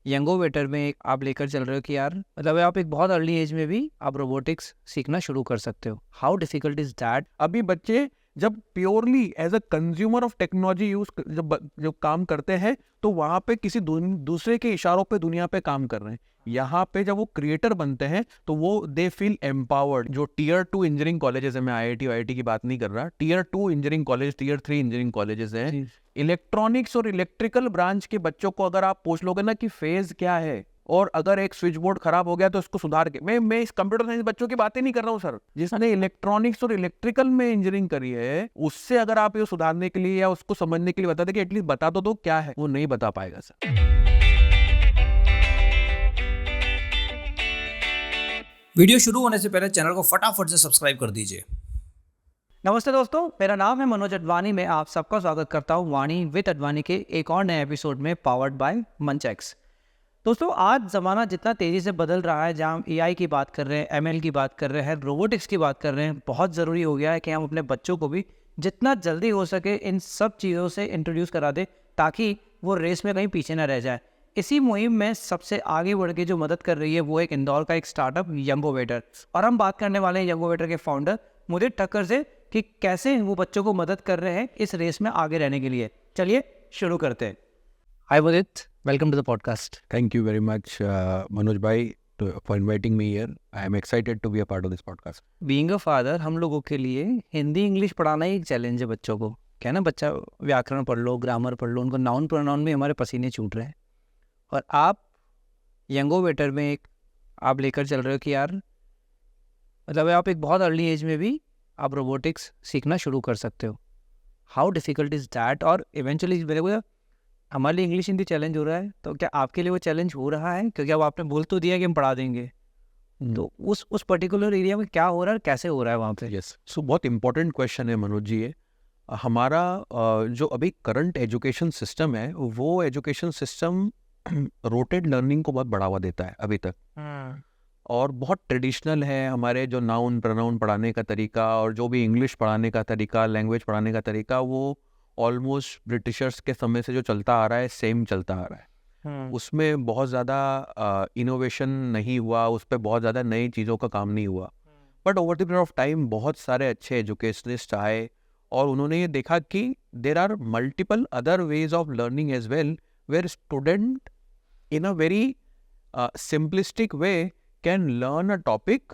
यंगो waiter में एक आप लेकर चल रहे हो कि यार मतलब आप एक बहुत अर्ली एज में भी आप रोबोटिक्स सीखना शुरू कर सकते हो। How difficult is that? अभी बच्चे जब purely as a consumer of technology use जब काम करते हैं तो वहां पे किसी दूसरे के इशारों पे दुनिया पे काम कर रहे हैं। यहाँ पे जब वो क्रिएटर बनते हैं तो वो दे फील एम्पावर्ड। जो टीयर 2 इंजीनियरिंग कॉलेजेस है, मैं आईआईटी की बात नहीं कर रहा, tier 2 engineering college, tier 3 engineering colleges हैं, इलेक्ट्रॉनिक्स और इलेक्ट्रिकल ब्रांच के बच्चों को अगर आप पूछ लोगे ना कि फेज क्या है और अगर एक स्विच बोर्ड खराब हो गया तो इसको सुधार के, मैं इस कंप्यूटर साइंस बच्चों की बातें नहीं कर रहा हूँ सर, जिसने इलेक्ट्रॉनिक्स और इलेक्ट्रिकल में इंजीनियरिंग करी है, उससे अगर आप ये सुधारने के लिए या उसको समझने के लिए बता दे कि एटलीस्ट बता दो क्या है, वो नहीं बता पाएगा सर। वीडियो शुरू होने से पहले चैनल को फटाफट से सब्सक्राइब कर दीजिए। नमस्ते दोस्तों, मेरा नाम है मनोज अडवाणी। मैं आप सबका स्वागत करता हूँ वाणी विद अडवाणी के एक और नए एपिसोड में, पावर्ड बाय मंचेक्स। दोस्तों, आज ज़माना जितना तेज़ी से बदल रहा है, जहाँ हम एआई की बात कर रहे हैं, एमएल की बात कर रहे हैं, रोबोटिक्स की बात कर रहे हैं, बहुत ज़रूरी हो गया है कि हम अपने बच्चों को भी जितना जल्दी हो सके इन सब चीज़ों से इंट्रोड्यूस करा दें ताकि वो रेस में कहीं पीछे ना रह जाए। इसी मुहिम में सबसे आगे बढ़ के जो मदद कर रही है वो एक इंदौर का एक स्टार्टअप यंगो वेटर, और हम बात करने वाले हैं यंगो वेटर के फाउंडर मुदित ठक्कर से कि कैसे वो बच्चों को मदद कर रहे हैं इस रेस में आगे रहने के लिए। चलिए शुरू करते हैं। Hi Mudit, welcome to the podcast. Thank you very much, Manoj bhai, for inviting me here. I am excited to be a part of this podcast. Being a father, हम लोगों के लिए हिंदी इंग्लिश पढ़ाना ही एक चैलेंज है बच्चों को। क्या है ना, बच्चा व्याकरण पढ़ लो, ग्रामर पढ़ लो, उनको नाउन प्रोनाउन में हमारे पसीने छूट रहे हैं, और आप यंगो वेटर में एक आप लेकर चल रहे हो कि यार मतलब आप एक बहुत अर्ली एज में भी आप रोबोटिक्स सीखना शुरू कर सकते हो। How difficult is that? और इवेंचुअली मेरे को हमारे लिए इंग्लिश हिंदी चैलेंज हो रहा है, तो क्या आपके लिए वो चैलेंज हो रहा है? क्योंकि अब आपने बोल तो दिया कि हम पढ़ा देंगे, तो उस पर्टिकुलर एरिया में क्या हो रहा है, कैसे हो रहा है वहाँ पे? यस, सो बहुत इंपॉर्टेंट क्वेश्चन है मनोज जी ये। हमारा जो अभी करंट एजुकेशन सिस्टम है वो एजुकेशन सिस्टम रोटेड लर्निंग को बहुत बढ़ावा देता है अभी तक, और बहुत ट्रेडिशनल है। हमारे जो नाउन प्रोनाउन पढ़ाने का तरीका और जो भी इंग्लिश पढ़ाने का तरीका, लैंग्वेज पढ़ाने का तरीका, वो ऑलमोस्ट ब्रिटिशर्स के समय से जो चलता आ रहा है सेम चलता आ रहा है। उसमें बहुत ज़्यादा इनोवेशन नहीं हुआ, उस पर बहुत ज़्यादा नई चीज़ों का काम नहीं हुआ। But over the period of time बहुत सारे अच्छे एजुकेशनिस्ट आए और उन्होंने ये देखा कि there are multiple other ways of learning as well, where student in a very simplistic way can learn a topic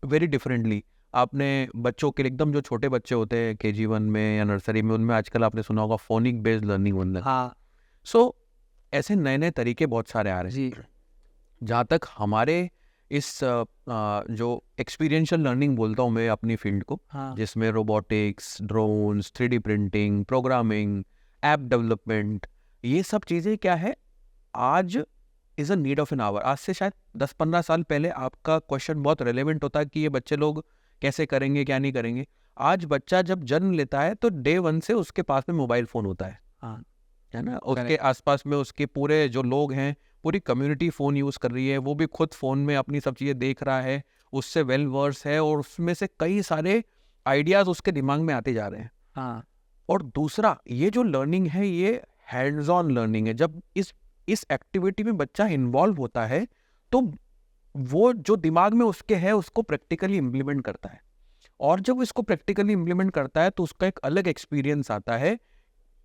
very differently. आपने बच्चों के लिए एकदम जो छोटे बच्चे होते हैं KG1 में या नर्सरी में, उनमें आजकल आपने सुना होगा फोनिक बेस्ड लर्निंग होने लगा। हाँ सो ऐसे नए नए तरीके बहुत सारे आ रहे हैं जी। जहाँ तक हमारे इस जो एक्सपीरियंशियल लर्निंग बोलता हूँ मैं अपनी फील्ड को, हाँ जिसमें robotics, drones, 3D printing, programming, app development, ये सब चीज़ें क्या है आज is a need of an our. आज से शायद 10-15 साल पहले आपका क्वेश्चन बहुत रेलेवेंट होता है कि ये बच्चे लोग कैसे करेंगे, क्या नहीं करेंगे। आज बच्चा जब जन्म लेता है तो डे 1 से उसके पास में मोबाइल फ़ोन होता हाँ है ना। उसके आसपास में उसके पूरे जो लोग हैं, पूरी कम्युनिटी फ़ोन यूज़ कर रही है, वो भी खुद फ़ोन में अपनी सब चीज़ें देख रहा है, उससे वेल वर्स है, और उसमें से कई सारे आइडियाज़ उसके दिमाग में आते जा रहे हैं। हाँ और दूसरा, ये जो लर्निंग है ये हैंड्स ऑन लर्निंग है। जब इस एक्टिविटी में बच्चा इन्वॉल्व होता है तो वो जो दिमाग में उसके है उसको प्रैक्टिकली इम्प्लीमेंट करता है, और जब इसको प्रैक्टिकली इम्प्लीमेंट करता है तो उसका एक अलग एक्सपीरियंस आता है,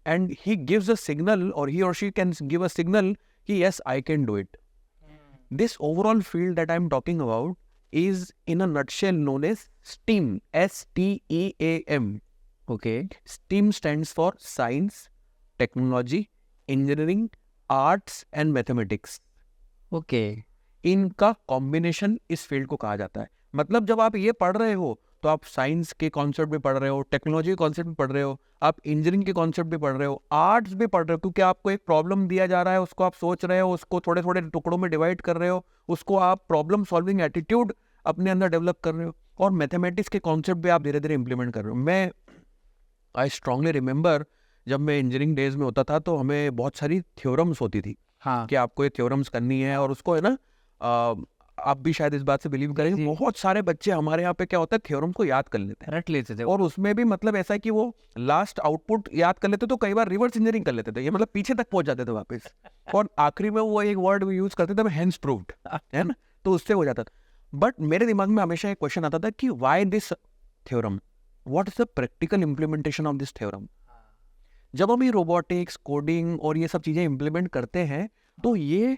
and he gives a signal, और ही और she can give a signal कि yes I can do it. This overall field that I am talking about is in a nutshell known as STEAM, STEAM। Okay. STEAM stands for Science, Technology, Engineering, arts and mathematics. Okay. इनका combination इस field को कहा जाता है। मतलब जब आप ये पढ़ रहे हो तो आप साइंस के कॉन्सेप्ट भी पढ़ रहे हो, टेक्नोलॉजी के कॉन्सेप्ट भी पढ़ रहे हो, आप इंजीनियरिंग के कॉन्सेप्ट भी पढ़ रहे हो, आर्ट्स भी पढ़ रहे हो, क्योंकि आपको एक प्रॉब्लम दिया जा रहा है, उसको आप सोच रहे हो, उसको थोड़े थोड़े टुकड़ों में डिवाइड कर रहे हो, उसको आप प्रॉब्लम सॉल्विंग एटीट्यूड अपने अंदर डेवलप कर रहे हो, और मैथमेटिक्स के कॉन्सेप्ट भी आप धीरे धीरे इंप्लीमेंट कर रहे हो। आई स्ट्रांगली रिमेंबर जब मैं इंजीनियरिंग डेज में होता था तो हमें बहुत सारी थ्योरम्स होती थी हाँ कि आपको ये थ्योरम्स करनी है, और उसको है ना आप भी शायद इस बात से बिलीव करेंगे, जी। बहुत सारे बच्चे हमारे यहाँ पे क्या होता है थ्योरम को याद कर लेते हैं रट लेते थे और उसमें भी मतलब ऐसा है कि वो लास्ट आउटपुट याद कर लेते तो कई बार रिवर्स इंजीनियरिंग कर लेते थे, ये मतलब पीछे तक पहुंच जाते थे वापस और आखिरी में वो एक वर्ड यूज करते थे हेंस प्रूव्ड, है ना, तो उससे हो जाता था। बट मेरे दिमाग में हमेशा एक क्वेश्चन आता था कि why this theorem, what is the practical implementation of this theorem. जब हम ये रोबोटिक्स, कोडिंग और ये सब चीजें इम्प्लीमेंट करते हैं तो ये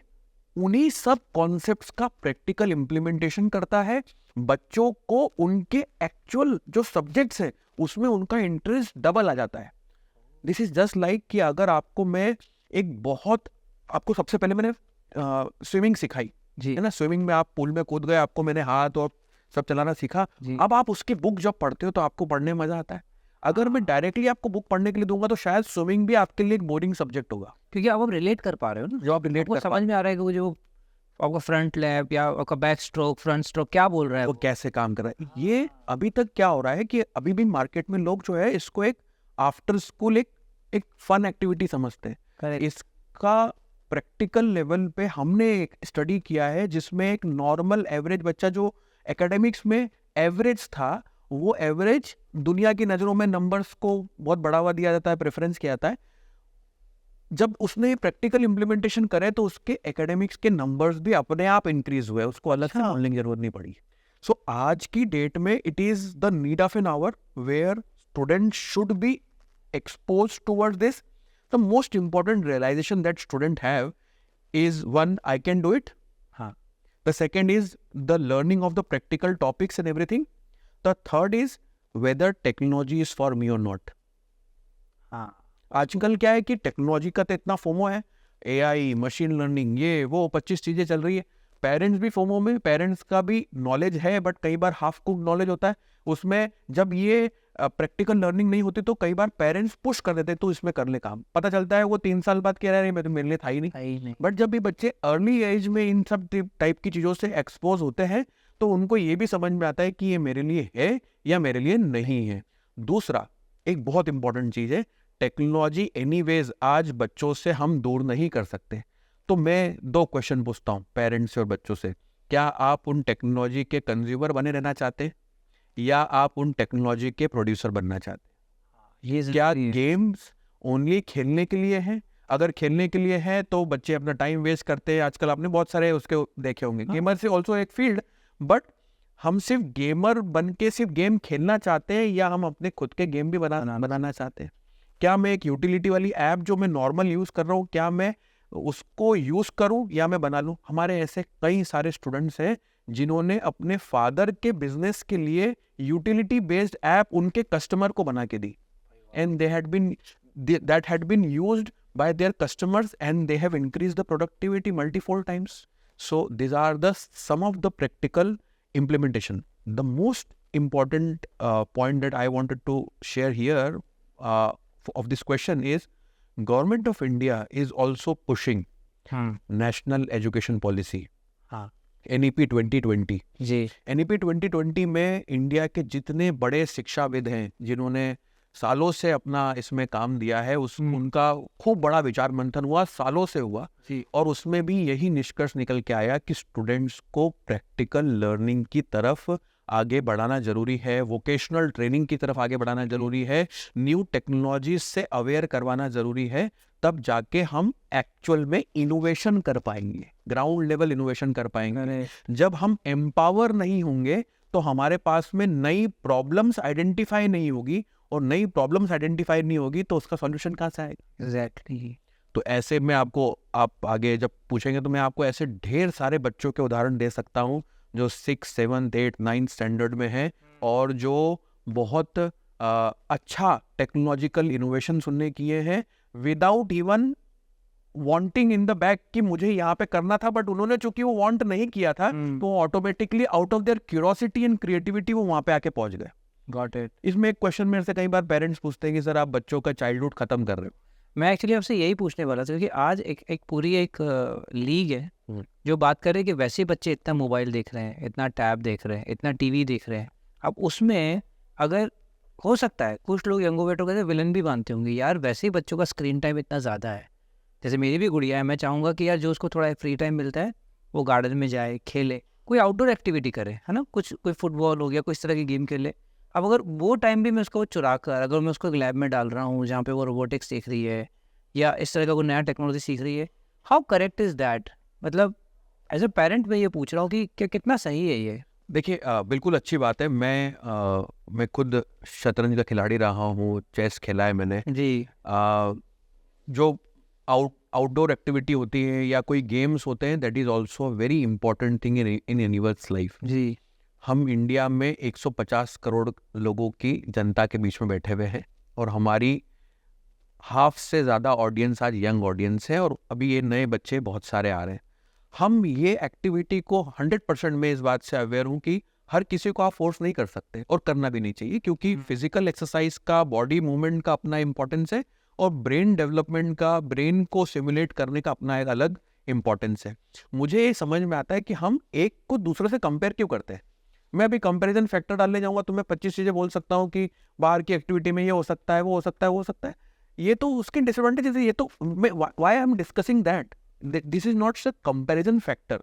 उन्हीं सब कॉन्सेप्ट्स का प्रैक्टिकल इम्प्लीमेंटेशन करता है, बच्चों को उनके एक्चुअल जो सब्जेक्ट्स हैं उसमें उनका इंटरेस्ट डबल आ जाता है। दिस इज जस्ट लाइक कि अगर आपको मैं एक बहुत, आपको सबसे पहले मैंने स्विमिंग सिखाई, जी है ना, स्विमिंग में आप पूल में कूद गए, आपको मैंने हाथ और सब चलाना सीखा, जी। अब आप उसकी बुक जब पढ़ते हो तो आपको पढ़ने में मजा आता है। अगर मैं डायरेक्टली आपको बुक पढ़ने के लिए दूंगा तो शायद स्विमिंग भी आपके लिए एक बोरिंग सब्जेक्ट होगा, क्योंकि अब आप रिलेट कर पा रहे हो ना, जो आप रिलेट आपको कर समझ में आ रहा है कि वो जो आपका फ्रंट लैप या आपका बैक स्ट्रोक, फ्रंट स्ट्रोक क्या बोल रहा है वो कैसे काम कर रहा है। ये अभी तक क्या हो रहा है कि अभी भी मार्केट में लोग जो है इसको एक आफ्टर स्कूल एक फन एक्टिविटी समझते हैं। Correct. इसका प्रैक्टिकल लेवल पे हमने एक स्टडी किया है जिसमें एक नॉर्मल एवरेज बच्चा जो एकेडमिक्स में एवरेज था, वो एवरेज दुनिया की नज़रों में नंबर्स को बहुत बढ़ावा दिया जाता है, प्रेफरेंस किया जाता है। जब उसने प्रैक्टिकल इम्प्लीमेंटेशन करे तो उसके एकेडमिक्स के नंबर्स भी अपने आप इंक्रीज हुए, उसको अलग से बोलने की जरूरत नहीं पड़ी। सो आज की डेट में it is the need of an hour where student should be exposed towards this. The most important realization that student have is one, I can do it. हाँ. The second is the learning of the practical topics and everything. The third is whether technology is for me or not. हाँ. आजकल क्या है कि technology का तो इतना FOMO है, AI, मशीन लर्निंग, ये वो 25 चीजें चल रही है। पेरेंट्स भी फोमो में, पेरेंट्स का भी नॉलेज है बट कई बार हाफ कुक नॉलेज होता है उसमें। जब ये प्रैक्टिकल लर्निंग नहीं होती तो कई बार पेरेंट्स पुश कर देते तो इसमें कर ले काम, पता चलता है वो 3 साल बाद कह रहा है मैं तो मेरे लिए था ही नहीं। बट जब भी बच्चे अर्ली एज में इन सब टाइप की चीज़ों से एक्सपोज होते हैं तो उनको ये भी समझ में आता है कि ये मेरे लिए है या मेरे लिए नहीं है। दूसरा एक बहुत इंपॉर्टेंट चीज़ है, टेक्नोलॉजी एनीवेज आज बच्चों से हम दूर नहीं कर सकते। तो मैं 2 क्वेश्चन पूछता हूँ पेरेंट्स से और बच्चों से, क्या आप उन टेक्नोलॉजी के कंज्यूमर बने रहना चाहते हैं या आप उन टेक्नोलॉजी के प्रोड्यूसर बनना चाहते हैं? क्या गेम्स ओनली खेलने के लिए हैं? अगर खेलने के लिए है तो बच्चे अपना टाइम वेस्ट करते हैं। आजकल आपने बहुत सारे उसके देखे होंगे, गेमर से ऑल्सो एक फील्ड, बट हम सिर्फ गेमर बन के सिर्फ गेम खेलना चाहते हैं या हम अपने खुद के गेम भी बनाना चाहते हैं? क्या मैं एक यूटिलिटी वाली ऐप जो मैं नॉर्मल यूज़ कर रहा हूँ, क्या मैं उसको यूज़ करूँ या मैं बना लूँ? हमारे ऐसे कई सारे स्टूडेंट्स हैं जिन्होंने अपने फादर के बिजनेस के लिए यूटिलिटी बेस्ड ऐप उनके कस्टमर को बना के दी, and that had been used by their customers and they have increased the productivity multifold times. So these are the some of the practical implementation. The most important point that I wanted to share here of this question is government of India is also pushing national education policy. NEP 2020 ji. NEP 2020 में India के जितने बड़े शिक्षाविद हैं जिन्होंने सालों से अपना इसमें काम दिया है, उनका खूब बड़ा विचार मंथन हुआ, सालों से हुआ जी। और उसमें भी यही निष्कर्ष निकल के आया कि स्टूडेंट्स को प्रैक्टिकल लर्निंग की तरफ आगे बढ़ाना जरूरी है, वोकेशनल ट्रेनिंग की तरफ आगे बढ़ाना जरूरी है, न्यू टेक्नोलॉजी से अवेयर करवाना जरूरी है, तब जाके हम एक्चुअल में इनोवेशन कर पाएंगे, ग्राउंड लेवल इनोवेशन कर पाएंगे। जब हम एम्पावर नहीं होंगे तो हमारे पास में नई प्रॉब्लम्स आइडेंटिफाई नहीं होगी, और नई प्रॉब्लम्स आइडेंटिफाई नहीं होगी तो उसका सॉल्यूशन कहाँ से आएगा? एग्जैक्टली। तो ऐसे में आप आगे जब पूछेंगे तो मैं आपको ऐसे ढेर सारे बच्चों के उदाहरण दे सकता हूँ जो 6, 7, 8, 9 स्टैंडर्ड में हैं और जो बहुत अच्छा टेक्नोलॉजिकल इनोवेशन उनने किए हैं without even wanting in the back कि मुझे यहाँ पे करना था, बट उन्होंने चूंकि वो वांट नहीं किया था तो automatically out of their curiosity and creativity वो वहाँ पे आके पहुंच गए। Got it. इसमें एक क्वेश्चन मेरे से कई बार पेरेंट्स पूछते हैं कि सर आप बच्चों का चाइल्डहुड खत्म कर रहे हो। मैं एक्चुअली आपसे यही पूछने वाला था क्योंकि आज एक पूरी एक लीग है जो बात कर रहे हैं कि वैसे बच्चे इतना मोबाइल देख रहे हैं, इतना टैब देख रहे हैं, इतना टीवी देख रहे हैं। अब उसमें अगर हो सकता है कुछ लोग यंगोवेटर को विलन भी मानते होंगे, यार वैसे ही बच्चों का स्क्रीन टाइम इतना ज़्यादा है। जैसे मेरी भी गुड़िया है, मैं चाहूँगा कि यार जो उसको थोड़ा फ्री टाइम मिलता है वो गार्डन में जाए, खेले, कोई आउटडोर एक्टिविटी करे, है ना, कुछ कोई फुटबॉल हो गया, कोई इस तरह की गेम खेले। अब अगर वो टाइम भी मैं उसको चुरा कर अगर मैं उसको लैब में डाल रहा हूँ जहाँ पे वो रोबोटिक्स सीख रही है या इस तरह का कोई नया टेक्नोलॉजी सीख रही है, हाउ करेक्ट इज़ दैट? मतलब एज अ पेरेंट मैं ये पूछ रहा हूँ कि क्या कितना सही है ये? देखिए बिल्कुल अच्छी बात है। मैं खुद शतरंज का खिलाड़ी रहा हूँ, चेस खेला है मैंने। जी। जो आउटडोर एक्टिविटी होती है या कोई गेम्स होते हैं, that is also very important thing in anyone's life. जी। हम इंडिया में 150 करोड़ लोगों की जनता के बीच में बैठे हुए हैं और हमारी हाफ से ज़्यादा ऑडियंस आज यंग ऑडियंस है, और अभी ये नए बच्चे बहुत सारे आ रहे हैं। हम ये एक्टिविटी को 100% में इस बात से अवेयर हूँ कि हर किसी को आप फोर्स नहीं कर सकते और करना भी नहीं चाहिए, क्योंकि फिजिकल एक्सरसाइज का, बॉडी मूवमेंट का अपना इंपॉर्टेंस है और ब्रेन डेवलपमेंट का, ब्रेन को सिमुलेट करने का अपना एक अलग इंपॉर्टेंस है। मुझे ये समझ में आता है कि हम एक को दूसरे से कंपेयर क्यों करते हैं। मैं अभी कंपैरिजन फैक्टर डालने जाऊंगा तो मैं 25 चीज़ें बोल सकता हूँ कि बाहर की एक्टिविटी में ये हो सकता है, वो हो सकता है, वो हो सकता है। ये तो उसकी डिसएडवांटेज है। ये तो why I am discussing that, this is not a comparison factor.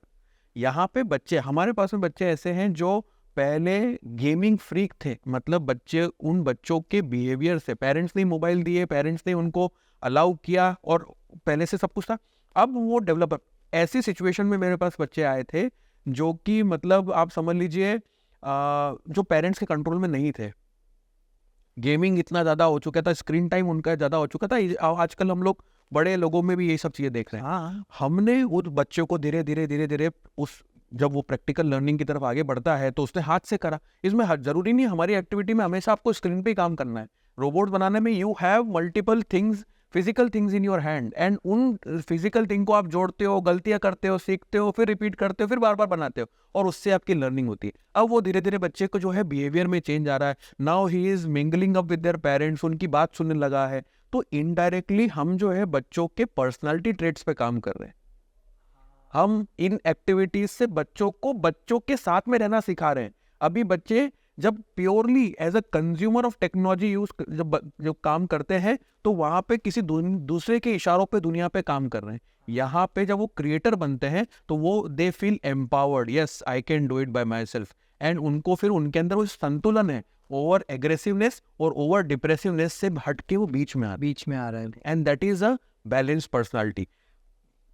यहाँ पे बच्चे, हमारे पास में बच्चे ऐसे हैं जो पहले गेमिंग फ्रीक थे, मतलब बच्चे, उन बच्चों के बिहेवियर से, पेरेंट्स ने मोबाइल दिए, पेरेंट्स ने उनको अलाउ किया और पहले से सब कुछ था। अब वो डेवलपर, ऐसी सिचुएशन में मेरे पास बच्चे आए थे जो कि मतलब आप समझ लीजिए जो पेरेंट्स के कंट्रोल में नहीं थे। गेमिंग इतना ज़्यादा हो चुका था, स्क्रीन टाइम उनका ज़्यादा हो चुका था। आजकल हम लोग बड़े लोगों में भी ये सब चीज़ें देख रहे हैं। हाँ। हमने उस बच्चों को धीरे धीरे धीरे धीरे उस, जब वो प्रैक्टिकल लर्निंग की तरफ आगे बढ़ता है तो उसने हाथ से करा। इसमें जरूरी नहीं हमारी एक्टिविटी में हमेशा आपको स्क्रीन पे ही काम करना है। रोबोट बनाने में you have multiple things, physical things in your hand, and उन फिजिकल थिंग को आप जोड़ते हो, गलतियां करते हो, सीखते हो, फिर रिपीट करते हो, फिर बार बार बनाते हो, और उससे आपकी लर्निंग होती है। अब वो धीरे धीरे बच्चे को जो है बिहेवियर में चेंज आ रहा है। Now he is mingling up with their parents, उनकी बात सुनने लगा है। तो इनडायरेक्टली हम जो है बच्चों के पर्सनालिटी ट्रेट्स पे काम कर रहे हैं। हम इन एक्टिविटीज से बच्चों को बच्चों के साथ में रहना सिखा रहे हैं। अभी बच्चे जब purely as a consumer of technology use जब काम करते हैं तो वहां पे किसी दूसरे के इशारों पे दुनिया पे काम कर रहे हैं। यहाँ पे जब वो क्रिएटर बनते हैं तो वो they feel empowered, yes I can do it by my self, and उनको फिर उनके अंदर वो संतुलन है, ओवर एग्रेसिवनेस और ओवर डिप्रेसिवनेस से हटके वो बीच में आ रहा है। And that is a balance personality.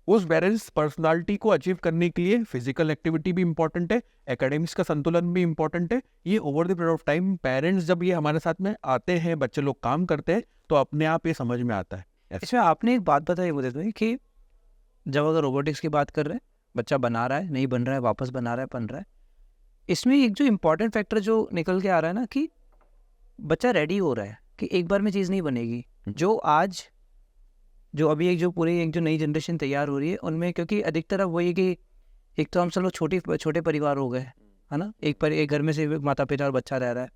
उस बैलेंस पर्सनालिटी को अचीव करने के लिए फिजिकल एक्टिविटी भी इंपॉर्टेंट है, एकेडमिक्स का संतुलन भी इंपॉर्टेंट है। ये over the period of time parents जब ये हमारे साथ में आते हैं, बच्चे लोग काम करते हैं, तो अपने आप ये समझ में आता है। इसमें आपने एक बात बताई मुझे तो कि जब अगर रोबोटिक्स की बात कर रहे हैं, बच्चा बना रहा है, नहीं बन रहा है, वापस बना रहा है, बन रहा है, इसमें एक जो इम्पोर्टेंट फैक्टर जो निकल के आ रहा है ना कि बच्चा रेडी हो रहा है कि एक बार में चीज़ नहीं बनेगी। जो अभी एक जो नई जनरेशन तैयार हो रही है उनमें, क्योंकि अधिकतर अब वही है कि एक तो हम सब लोग छोटे परिवार हो गए, है ना, एक घर में से माता पिता और बच्चा रह रहा है,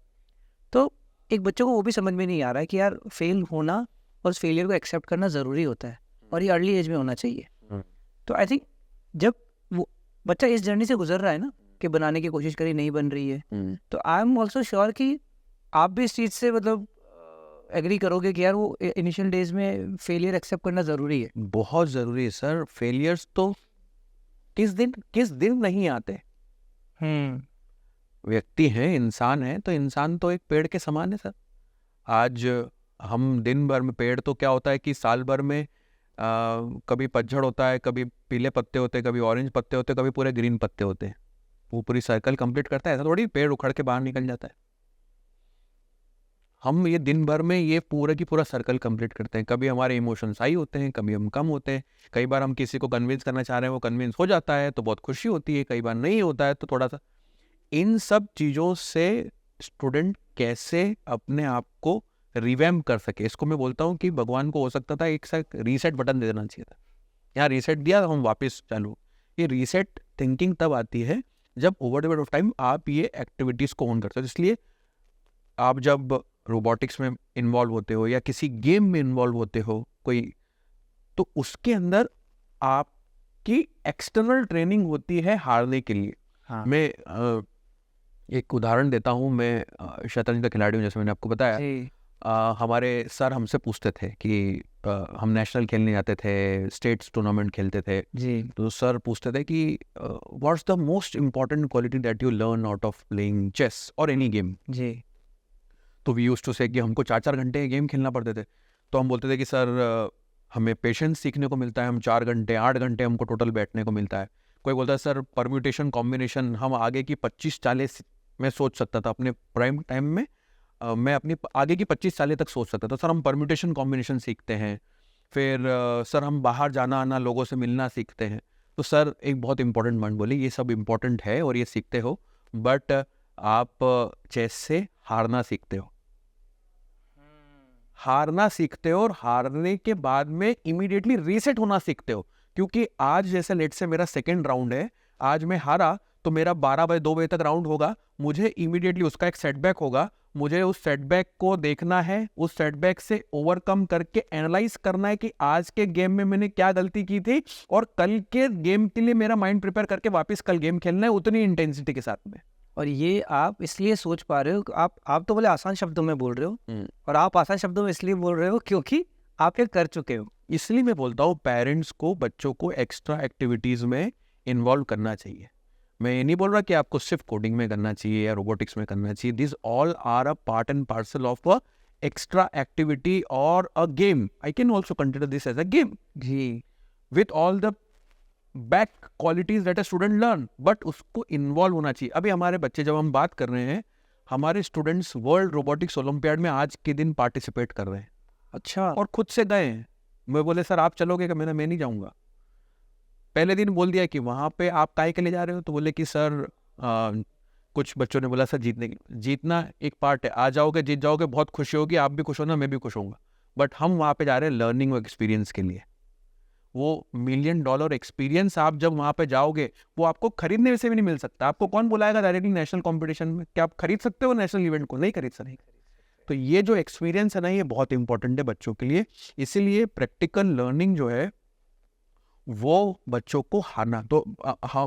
तो एक बच्चों को वो भी समझ में नहीं आ रहा है कि यार फेल होना और उस फेलियर को एक्सेप्ट करना ज़रूरी होता है और ये अर्ली एज में होना चाहिए। तो आई थिंक जब वो बच्चा इस जर्नी से गुजर रहा है ना कि बनाने की कोशिश करी, नहीं बन रही है, तो आई एम ऑल्सो श्योर कि आप भी इस चीज़ से मतलब एग्री करोगे कि यार वो इनिशियल डेज में फेलियर एक्सेप्ट करना ज़रूरी है। बहुत ज़रूरी है सर। फेलियर्स तो किस दिन नहीं आते। व्यक्ति हैं, इंसान है, तो इंसान तो एक पेड़ के समान है सर। आज हम दिन भर में, पेड़ तो क्या होता है कि साल भर में कभी पतझड़ होता है, कभी पीले पत्ते होते हैं, कभी ऑरेंज पत्ते होते हैं, कभी पूरे ग्रीन पत्ते होते हैं। वो पूरी साइकिल कंप्लीट करता है। ऐसा थोड़ी पेड़ उखड़ के बाहर निकल जाता है। हम ये दिन भर में ये पूरा की पूरा सर्कल कंप्लीट करते हैं। कभी हमारे इमोशंस हाई होते हैं, कभी हम कम होते हैं। कई बार हम किसी को कन्विंस करना चाह रहे हैं, वो कन्विंस हो जाता है तो बहुत खुशी होती है, कई बार नहीं होता है तो थोड़ा सा। इन सब चीज़ों से स्टूडेंट कैसे अपने आप को रिवैम्प कर सके, इसको मैं बोलता हूँ कि भगवान को हो सकता था एक रीसेट बटन दे देना चाहिए था। यहाँ रीसेट दिया, हम वापस चालू। ये रीसेट थिंकिंग तब आती है जब over the period of time आप ये एक्टिविटीज़ को ऑन करते हो। इसलिए आप जब रोबोटिक्स में इन्वॉल्व होते हो या किसी गेम में इन्वॉल्व होते हो कोई, तो उसके अंदर आपकी एक्सटर्नल ट्रेनिंग होती है हारने के लिए। हाँ। मैं एक उदाहरण देता हूँ। मैं शतरंज का खिलाड़ी हूँ, जैसे मैंने आपको बताया। हमारे सर हमसे पूछते थे कि हम नेशनल खेलने जाते थे, स्टेट्स टूर्नामेंट खेलते थे, जी तो सर पूछते थे कि what's the most important quality that you learn out of playing chess और एनी गेम। जी तो वी यूज्ड टू से कि हमको 4-4 घंटे गेम खेलना पड़ते थे, तो हम बोलते थे कि सर हमें पेशेंस सीखने को मिलता है, हम 4 घंटे 8 घंटे हमको टोटल बैठने को मिलता है। कोई बोलता है सर परम्यूटेशन कॉम्बिनेशन हम आगे की 25-40 मैं सोच सकता था अपने प्राइम टाइम में, मैं अपनी आगे की 25 साल तक सोच सकता था। सर हम परम्यूटेशन कॉम्बिनेशन सीखते हैं, फिर सर हम बाहर जाना आना लोगों से मिलना सीखते हैं। तो सर एक बहुत इंपॉर्टेंट पॉइंट बोली, ये सब इम्पोर्टेंट है और ये सीखते हो, बट आप चेस से हारना सीखते हो, हारना सीखते हो और हारने के बाद में इमीडिएटली रीसेट होना सीखते हो। क्योंकि आज जैसे लेट से मेरा सेकेंड राउंड है, आज मैं हारा तो मेरा 12 बजे 2 बजे तक राउंड होगा, मुझे इमीडिएटली उसका एक सेटबैक होगा, मुझे उस सेटबैक को देखना है, उस सेटबैक से ओवरकम करके एनालाइज करना है कि आज के गेम में मैंने क्या गलती की थी और कल के गेम के लिए मेरा माइंड प्रिपेयर करके वापस कल गेम खेलना है उतनी इंटेंसिटी के साथ में। और ये आप इसलिए सोच पा रहे हो कि आप तो बोले आसान शब्दों में बोल रहे हो, और आप आसान शब्दों में इसलिए बोल रहे हो क्योंकि आप ये कर चुके हो। इसलिए मैं बोलता हूँ पेरेंट्स को बच्चों को एक्स्ट्रा एक्टिविटीज़ में इन्वॉल्व करना चाहिए। मैं ये नहीं बोल रहा कि आपको सिर्फ कोडिंग में करना चाहिए या रोबोटिक्स में करना चाहिए, this all are a part and parcel of a extra activity और a game. I can also consider this as a game जी with all the back qualities that a student learn, but उसको involve होना चाहिए। अभी हमारे बच्चे, जब हम बात कर रहे हैं, हमारे स्टूडेंट्स वर्ल्ड रोबोटिक्स ओलंपियाड में आज के दिन पार्टिसिपेट कर रहे हैं अच्छा। और खुद से गए हैं। मैं बोले सर आप चलोगे क्या? मैं नहीं जाऊंगा। पहले दिन बोल दिया कि वहाँ पे आप काहे के लिए जा रहे हो, तो बोले कि सर कुछ बच्चों ने बोला सर जीतना एक पार्ट है, आ जाओगे जीत जाओगे बहुत खुशी होगी, आप भी खुश होना मैं भी खुश होऊंगा, बट हम वहाँ पे जा रहे हैं लर्निंग और एक्सपीरियंस के लिए। वो $1 मिलियन एक्सपीरियंस आप जब वहाँ पे जाओगे वो आपको खरीदने से भी नहीं मिल सकता। आपको कौन बुलाएगा डायरेक्टली नेशनल कंपटीशन में? क्या आप खरीद सकते हो नेशनल इवेंट को? नहीं खरीद सकते। तो ये जो एक्सपीरियंस है ना, ये बहुत इंपॉर्टेंट है बच्चों के लिए। इसीलिए प्रैक्टिकल लर्निंग जो है वो बच्चों को हारना, तो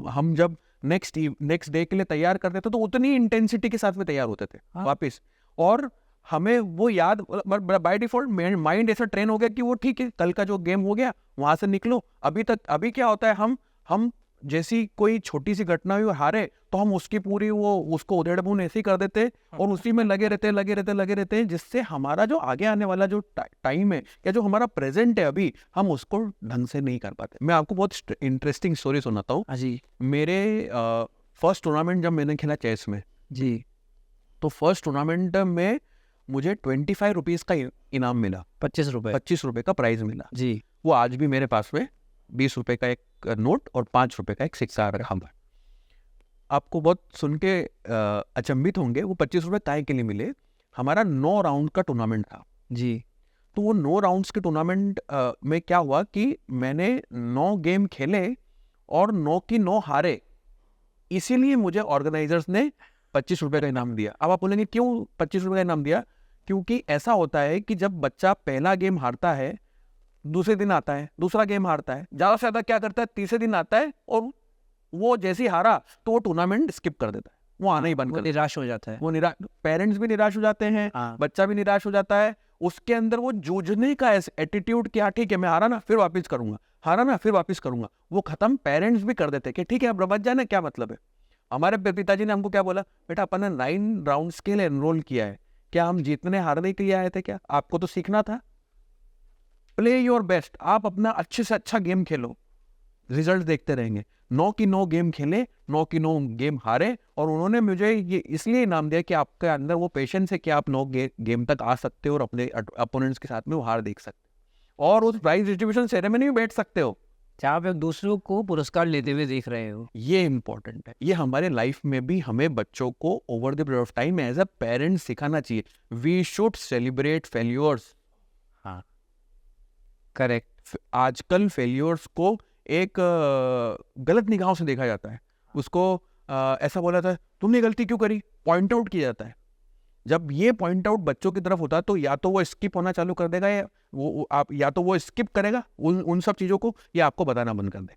हम जब नेक्स्ट डे के लिए तैयार करते थे तो उतनी इंटेंसिटी के साथ में तैयार होते थे वापस, और हमें वो याद बाय डिफॉल्ट माइंड ऐसा ट्रेन हो गया कि वो ठीक है, कल का जो गेम हो गया वहां से निकलो। अभी क्या होता है, हम जैसी कोई छोटी सी घटना हुई और हारे तो हम उसकी पूरी उसको उधेड़-बुन ऐसे ही कर देते और उसी में लगे रहते हैं, जिससे हमारा जो आगे आने वाला जो टाइम है या जो हमारा प्रेजेंट है अभी, हम उसको ढंग से नहीं कर पाते। मैं आपको बहुत इंटरेस्टिंग स्टोरी सुनाता हूँ। जी मेरे फर्स्ट टूर्नामेंट जब मैंने खेला चेस में, जी तो फर्स्ट टूर्नामेंट में मुझे 25 रुपीज़ का इनाम मिला, 25 रुपए। 25 रुपए का प्राइज मिला। जी वो आज भी मेरे पास में 20 रुपए का एक नोट और 5 रुपए का एक सिक्का रखा हुआ है। आपको बहुत सुन के अचंभित होंगे, वो 25 रुपए काय के लिए मिले? हमारा 9 राउंड का टूर्नामेंट था जी। तो वो 9 राउंड्स के टूर्नामेंट में क्या हुआ कि मैंने 9 गेम खेले और 9 की 9 हारे, इसीलिए मुझे ऑर्गेनाइजर्स ने 25 रुपए का इनाम दिया। अब आप बोलेंगे क्यों 25 रुपए का इनाम दिया? क्योंकि ऐसा होता है कि जब बच्चा पहला गेम हारता है, दूसरे दिन आता है, दूसरा गेम हारता है, ज़्यादा से ज़्यादा क्या करता है, तीसरे दिन आता है और वो जैसे ही हारा तो वो टूर्नामेंट स्किप कर देता है, वो आना ही बंद कर देता है। निराश हो जाता है। वो पेरेंट्स भी निराश हो जाते हैं, बच्चा भी निराश हो जाता है। उसके अंदर वो जूझने का एटीट्यूड, क्या ठीक है मैं हारा ना फिर वापस करूंगा, हारा ना फिर वापस करूंगा, वो खत्म पेरेंट्स भी कर देते कि ठीक है अब बच जाना, क्या मतलब है। हमारे पिताजी ने हमको क्या बोला, बेटा अपन ने 9 राउंड्स के लिए एनरोल किया है, क्या हम जीतने हारने के लिए आए थे? क्या आपको तो सीखना था। प्ले योर बेस्ट, आप अपना अच्छे से अच्छा गेम खेलो, रिजल्ट देखते रहेंगे। 9 की 9 गेम खेले, 9 की 9 गेम हारे, और उन्होंने मुझे ये इसलिए इनाम दिया कि आपके अंदर वो पेशेंस है कि आप 9 गेम तक आ सकते हो और अपने अपोनेंट्स के साथ में वो हार देख सकते हो और उस प्राइज डिस्ट्रीब्यूशन सेरेमनी में बैठ सकते हो जहाँ आप एक दूसरों को पुरस्कार लेते हुए देख रहे हो। ये इंपॉर्टेंट है। ये हमारे लाइफ में भी हमें बच्चों को over the period of time as a parent सिखाना चाहिए। We should celebrate failures. हाँ करेक्ट। आजकल फेल्योर्स को एक गलत निगाहों से देखा जाता है, उसको ऐसा बोला जाता है तुमने गलती क्यों करी, पॉइंट आउट किया जाता है। जब ये पॉइंट आउट बच्चों की तरफ होता है तो या तो वो स्किप होना चालू कर देगा या तो वो स्किप करेगा उन सब चीज़ों को, या आपको बताना बंद कर देगा,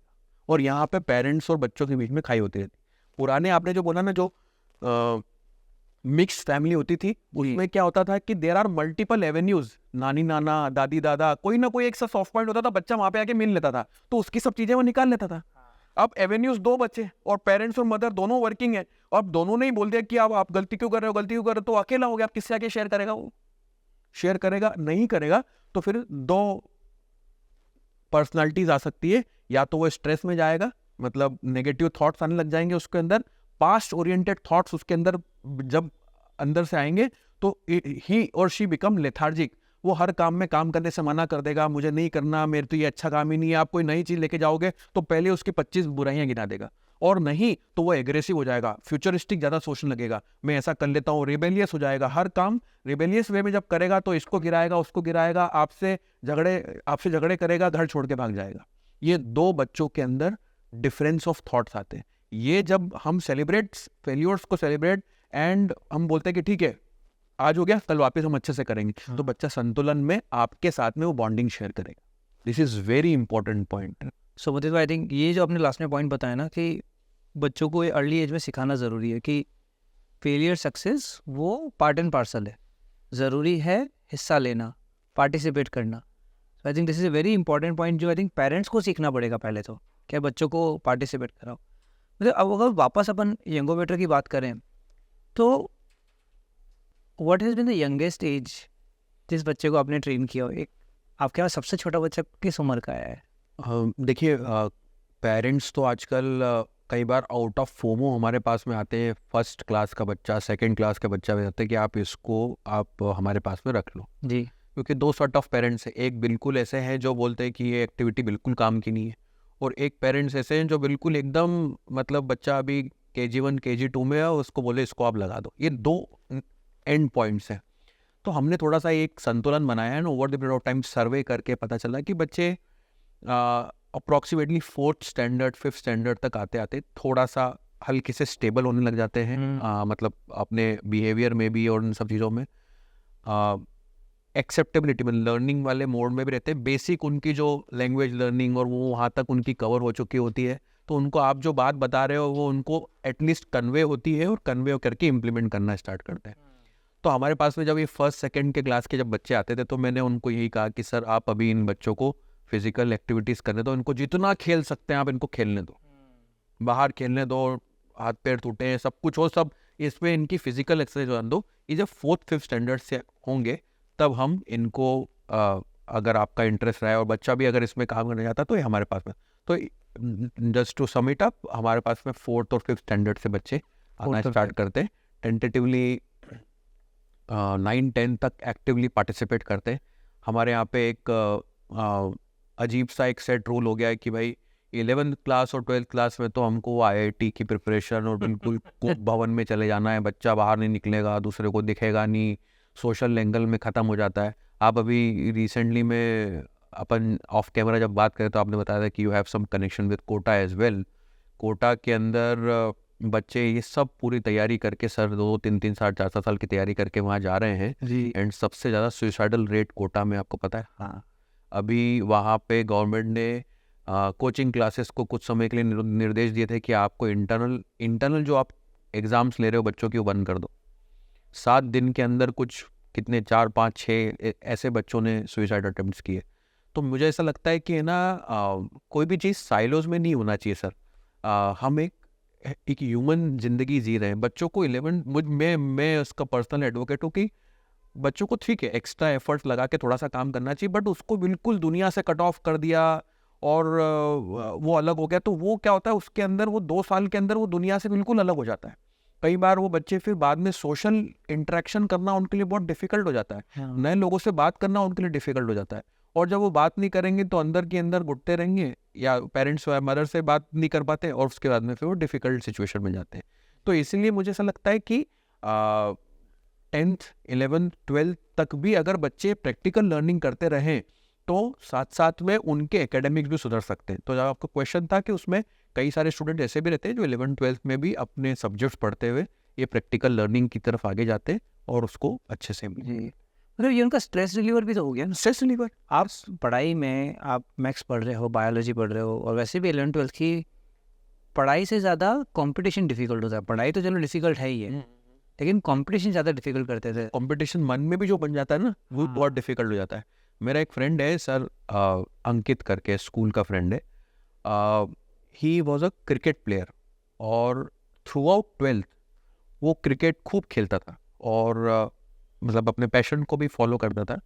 और यहाँ पे पेरेंट्स और बच्चों के बीच में खाई होती रहती। पुराने आपने जो बोला ना, जो मिक्स फैमिली होती थी, उसमें क्या होता था कि देयर आर मल्टीपल एवेन्यूज, नानी नाना दादी दादा, कोई ना कोई एक सा सॉफ्ट पॉइंट होता था, बच्चा वहां पे आके मिल लेता था, तो उसकी सब चीजें वो निकाल लेता था। अब एवेन्यूज दो बच्चे और पेरेंट्स और मदर दोनों वर्किंग है, और अब दोनों ने ही बोल दिया कि अब आप गलती क्यों कर रहे हो, गलती क्यों कर रहे हो, तो अकेला हो गया, आप किससे आके शेयर करेगा, वो शेयर करेगा नहीं करेगा, तो फिर दो पर्सनालिटीज आ सकती है, या तो वो स्ट्रेस में जाएगा, मतलब नेगेटिव थॉट्स आने लग जाएंगे उसके अंदर, पास्ट ओरिएंटेड थॉट्स उसके अंदर जब अंदर से आएंगे तो ही और शी बिकम लेथार्जिक, वो हर काम में काम करने से मना कर देगा, मुझे नहीं करना, मेरे तो ये अच्छा काम ही नहीं है। आप कोई नई चीज लेके जाओगे तो पहले उसकी 25 बुराइयां गिना देगा, और नहीं तो वो एग्रेसिव हो जाएगा, फ्यूचरिस्टिक ज्यादा सोचने लगेगा, मैं ऐसा कर लेता हूँ, रिबेलियस हो जाएगा, हर काम रिबेलियस वे में जब करेगा तो इसको गिराएगा, उसको गिराएगा, आपसे झगड़े करेगा, घर छोड़ के भाग जाएगा। ये दो बच्चों के अंदर डिफरेंस ऑफ थॉट्स आते हैं। ये जब हम सेलिब्रेट फेलियर्स को सेलिब्रेट एंड हम बोलते हैं कि ठीक है आज हो गया, कल वापस हम अच्छे से करेंगे, तो बच्चा संतुलन में आपके साथ में वो बॉन्डिंग शेयर करेगा। This is very important point. So मतलब आई थिंक ये जो आपने लास्ट में पॉइंट बताया ना कि बच्चों को ये अर्ली एज में सिखाना ज़रूरी है कि फेलियर सक्सेस वो पार्ट एंड पार्सल है, ज़रूरी है हिस्सा लेना, पार्टिसिपेट करना। आई think this is a very important point जो आई थिंक पेरेंट्स को सीखना पड़ेगा पहले तो, क्या बच्चों को पार्टिसिपेट कराओ। मतलब अब अगर वापस अपन यंगोमीटर की बात करें तो what has been the youngest age जिस बच्चे को आपने ट्रेन किया हो? एक आपके पास सबसे छोटा बच्चा किस उम्र का है? देखिए पेरेंट्स तो आजकल कई बार आउट ऑफ फोमो हमारे पास में आते हैं, फर्स्ट क्लास का बच्चा, सेकंड क्लास का बच्चा भी आते हैं कि आप इसको आप हमारे पास में रख लो जी, क्योंकि दो सॉर्ट ऑफ पेरेंट्स हैं। एक बिल्कुल ऐसे हैं जो बोलते हैं कि ये एक्टिविटी बिल्कुल काम की नहीं है, और एक पेरेंट्स ऐसे हैं जो बिल्कुल एकदम मतलब बच्चा अभी KG1 KG2 में है, उसको बोले इसको आप लगा दो। ये दो एंड पॉइंट्स हैं। तो हमने थोड़ा सा एक संतुलन बनाया है ना, over the period of time survey करके पता चला कि बच्चे approximately 4th standard 5th standard तक आते आते थोड़ा सा हल्के से स्टेबल होने लग जाते हैं, मतलब अपने बिहेवियर में भी और इन सब चीज़ों में, एक्सेप्टेबिलिटी में लर्निंग वाले मोड में भी रहते हैं। बेसिक उनकी जो लैंग्वेज लर्निंग और वो वहाँ तक उनकी कवर हो चुकी होती है, तो उनको आप जो बात बता रहे हो वो उनको एटलीस्ट कन्वे होती है, और कन्वे करके इम्प्लीमेंट करना स्टार्ट करते हैं। तो हमारे पास में जब ये फर्स्ट सेकंड के क्लास के जब बच्चे आते थे तो मैंने उनको यही कहा कि सर आप अभी इन बच्चों को फिजिकल एक्टिविटीज़ करने दो, इनको जितना खेल सकते हैं आप इनको खेलने दो, बाहर खेलने दो, हाथ पैर टूटे सब कुछ हो, सब इसमें इनकी फिजिकल एक्सरसाइज होने दो। ये जब 4th 5th स्टैंडर्ड से होंगे तब हम इनको अगर आपका इंटरेस्ट रहा है और बच्चा भी अगर इसमें काम करना चाहता है तो ये हमारे पास में, तो just to sum it up हमारे पास में 4th और 5th स्टैंडर्ड से बच्चे आना स्टार्ट करते हैं। टेंटेटिवली 9-10 तक एक्टिवली पार्टिसिपेट करते हैं। हमारे यहाँ पे एक अजीब सा एक सेट रूल हो गया है कि भाई 11th क्लास और 12th क्लास में तो हमको IIT की प्रिपरेशन और बिल्कुल कूप भवन में चले जाना है, बच्चा बाहर नहीं निकलेगा, दूसरे को दिखेगा नहीं, सोशल एंगल में ख़त्म हो जाता है। आप अभी रिसेंटली में अपन ऑफ कैमरा जब बात करें तो आपने बताया था कि you have some connection with Kota as well. Kota के अंदर बच्चे ये सब पूरी तैयारी करके सर 2-3 साल 4 साल की तैयारी करके वहाँ जा रहे हैं जी, एंड सबसे ज़्यादा सुइसाइडल रेट कोटा में, आपको पता है? हाँ, अभी वहाँ पे गवर्नमेंट ने कोचिंग क्लासेस को कुछ समय के लिए निर्देश दिए थे कि आपको इंटरनल जो आप एग्ज़ाम्स ले रहे हो बच्चों की वो बंद कर दो। 7 दिन के अंदर कुछ कितने 4 5 6 ऐसे बच्चों ने सुइसाइड अटेम्प्ट्स किए। तो मुझे ऐसा लगता है कि ना कोई भी चीज़ साइलोज में नहीं होना चाहिए सर। हम एक ह्यूमन ज़िंदगी जी रहे हैं। बच्चों को 11 मैं उसका पर्सनल एडवोकेट हूँ कि बच्चों को ठीक है एक्स्ट्रा एफर्ट्स लगा के थोड़ा सा काम करना चाहिए, बट उसको बिल्कुल दुनिया से कट ऑफ कर दिया और वो अलग हो गया तो वो क्या होता है उसके अंदर वो 2 साल के अंदर वो दुनिया से बिल्कुल अलग हो जाता है। कई बार वो बच्चे फिर बाद में सोशल इंटरेक्शन करना उनके लिए बहुत डिफिकल्ट हो जाता है, हाँ। नए लोगों से बात करना उनके लिए डिफिकल्ट हो जाता है, और जब वो बात नहीं करेंगे तो अंदर के अंदर घुटते रहेंगे या पेरेंट्स या मदर से बात नहीं कर पाते और उसके बाद में फिर वो डिफिकल्ट सिचुएशन में जाते हैं। तो इसीलिए मुझे ऐसा लगता है कि 10th 11th 12th तक भी अगर बच्चे प्रैक्टिकल लर्निंग करते रहें तो साथ साथ में उनके एकेडमिक्स भी सुधर सकते हैं। तो जब आपका क्वेश्चन था कि उसमें कई सारे स्टूडेंट ऐसे भी रहते हैं जो 11th 12th में भी अपने सब्जेक्ट्स पढ़ते हुए ये प्रैक्टिकल लर्निंग की तरफ आगे जाते हैं और उसको अच्छे से जी, मतलब ये उनका स्ट्रेस रिलीवर भी तो हो गया ना। Stress reliever. आप पढ़ाई में आप मैथ्स पढ़ रहे हो, बायोलॉजी पढ़ रहे हो, और वैसे भी 11th 12th की पढ़ाई से ज़्यादा कंपटीशन डिफिकल्ट होता है। पढ़ाई तो चलो डिफिकल्ट है ही है, लेकिन कंपटीशन ज़्यादा डिफिकल्ट करते थे। कंपटीशन मन में भी जो बन जाता है ना, वो हाँ। बहुत डिफिकल्ट हो जाता है। मेरा एक फ्रेंड है सर, अंकित करके, स्कूल का फ्रेंड है। He was a cricket player और थ्रू आउट 12th वो क्रिकेट खूब खेलता था और मतलब अपने पैशन को भी फॉलो करता था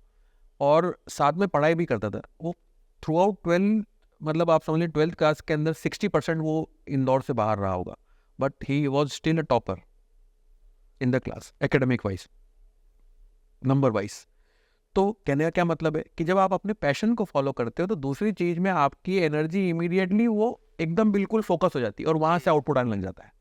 और साथ में पढ़ाई भी करता था। वो थ्रू आउट 12 मतलब आप समझ लें 12th क्लास के अंदर 60% वो इंदौर से बाहर रहा होगा, but he was still a topper in the class, academic wise, number wise. तो कहने का क्या मतलब है कि जब आप अपने पैशन को फॉलो करते हो तो दूसरी चीज में आपकी एनर्जी इमीडिएटली वो एकदम बिल्कुल फोकस हो जाती है और वहां से आउटपुट आने लग जाता है।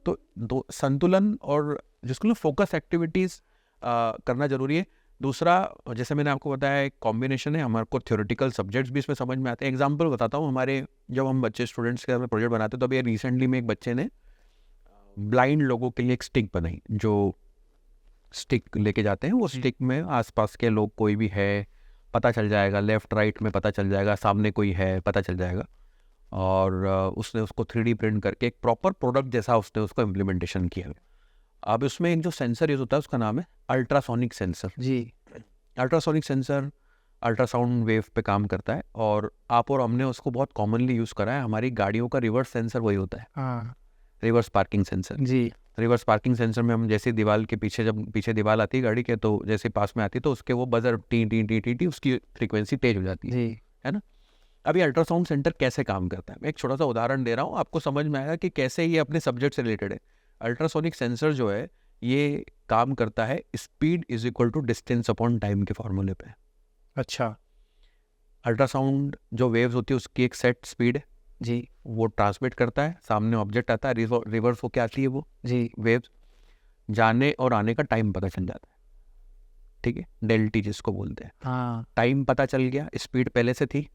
तो दो संतुलन और जिसको ना फोकस एक्टिविटीज करना जरूरी है। दूसरा, जैसे मैंने आपको बताया, एक कॉम्बिनेशन है, हमारे को थ्योरेटिकल सब्जेक्ट्स भी इसमें समझ में आते हैं। एग्जांपल बताता हूँ, हमारे जब हम बच्चे स्टूडेंट्स के प्रोजेक्ट बनाते हैं तो अभी रिसेंटली में एक बच्चे ने ब्लाइंड लोगों के लिए एक स्टिक बनाई, जो स्टिक लेके जाते हैं, वो स्टिक में आसपास के लोग कोई भी है पता चल जाएगा, लेफ्ट राइट में पता चल जाएगा, सामने कोई है पता चल जाएगा। और उसने उसको 3D प्रिंट करके एक प्रॉपर प्रोडक्ट जैसा उसने उसको इम्प्लीमेंटेशन किया। अब उसमें एक जो सेंसर यूज होता है उसका नाम है अल्ट्रासोनिक सेंसर। जी। अल्ट्रासोनिक सेंसर अल्ट्रासाउंड वेव पे काम करता है और आप और हमने उसको बहुत कॉमनली यूज़ करा है। हमारी गाड़ियों का रिवर्स सेंसर वही होता है, हाँ रिवर्स पार्किंग सेंसर। जी। रिवर्स पार्किंग सेंसर में हम जैसे दीवार के पीछे, जब पीछे दीवार आती है गाड़ी के, तो जैसे पास में आती है तो उसके वो buzzer T T T T T उसकी फ्रीक्वेंसी तेज हो जाती है जी। ना। अभी अल्ट्रासाउंड सेंटर कैसे काम करता है, मैं एक छोटा सा उदाहरण दे रहा हूँ, आपको समझ में आएगा कि कैसे ये अपने सब्जेक्ट से रिलेटेड है। अल्ट्रासोनिक सेंसर जो है ये काम करता है speed is equal to distance upon time के फॉर्मूले पे। अच्छा। अल्ट्रासाउंड जो वेव्स होती है उसकी एक सेट स्पीड है जी। वो ट्रांसमिट करता है, सामने ऑब्जेक्ट आता है, रिवर्स होके आती है वो जी। वेव्स, जाने और आने का टाइम पता चल जाता है, ठीक है, डेल टी जिसको बोलते हैं। हाँ। टाइम पता चल गया, स्पीड पहले से थी,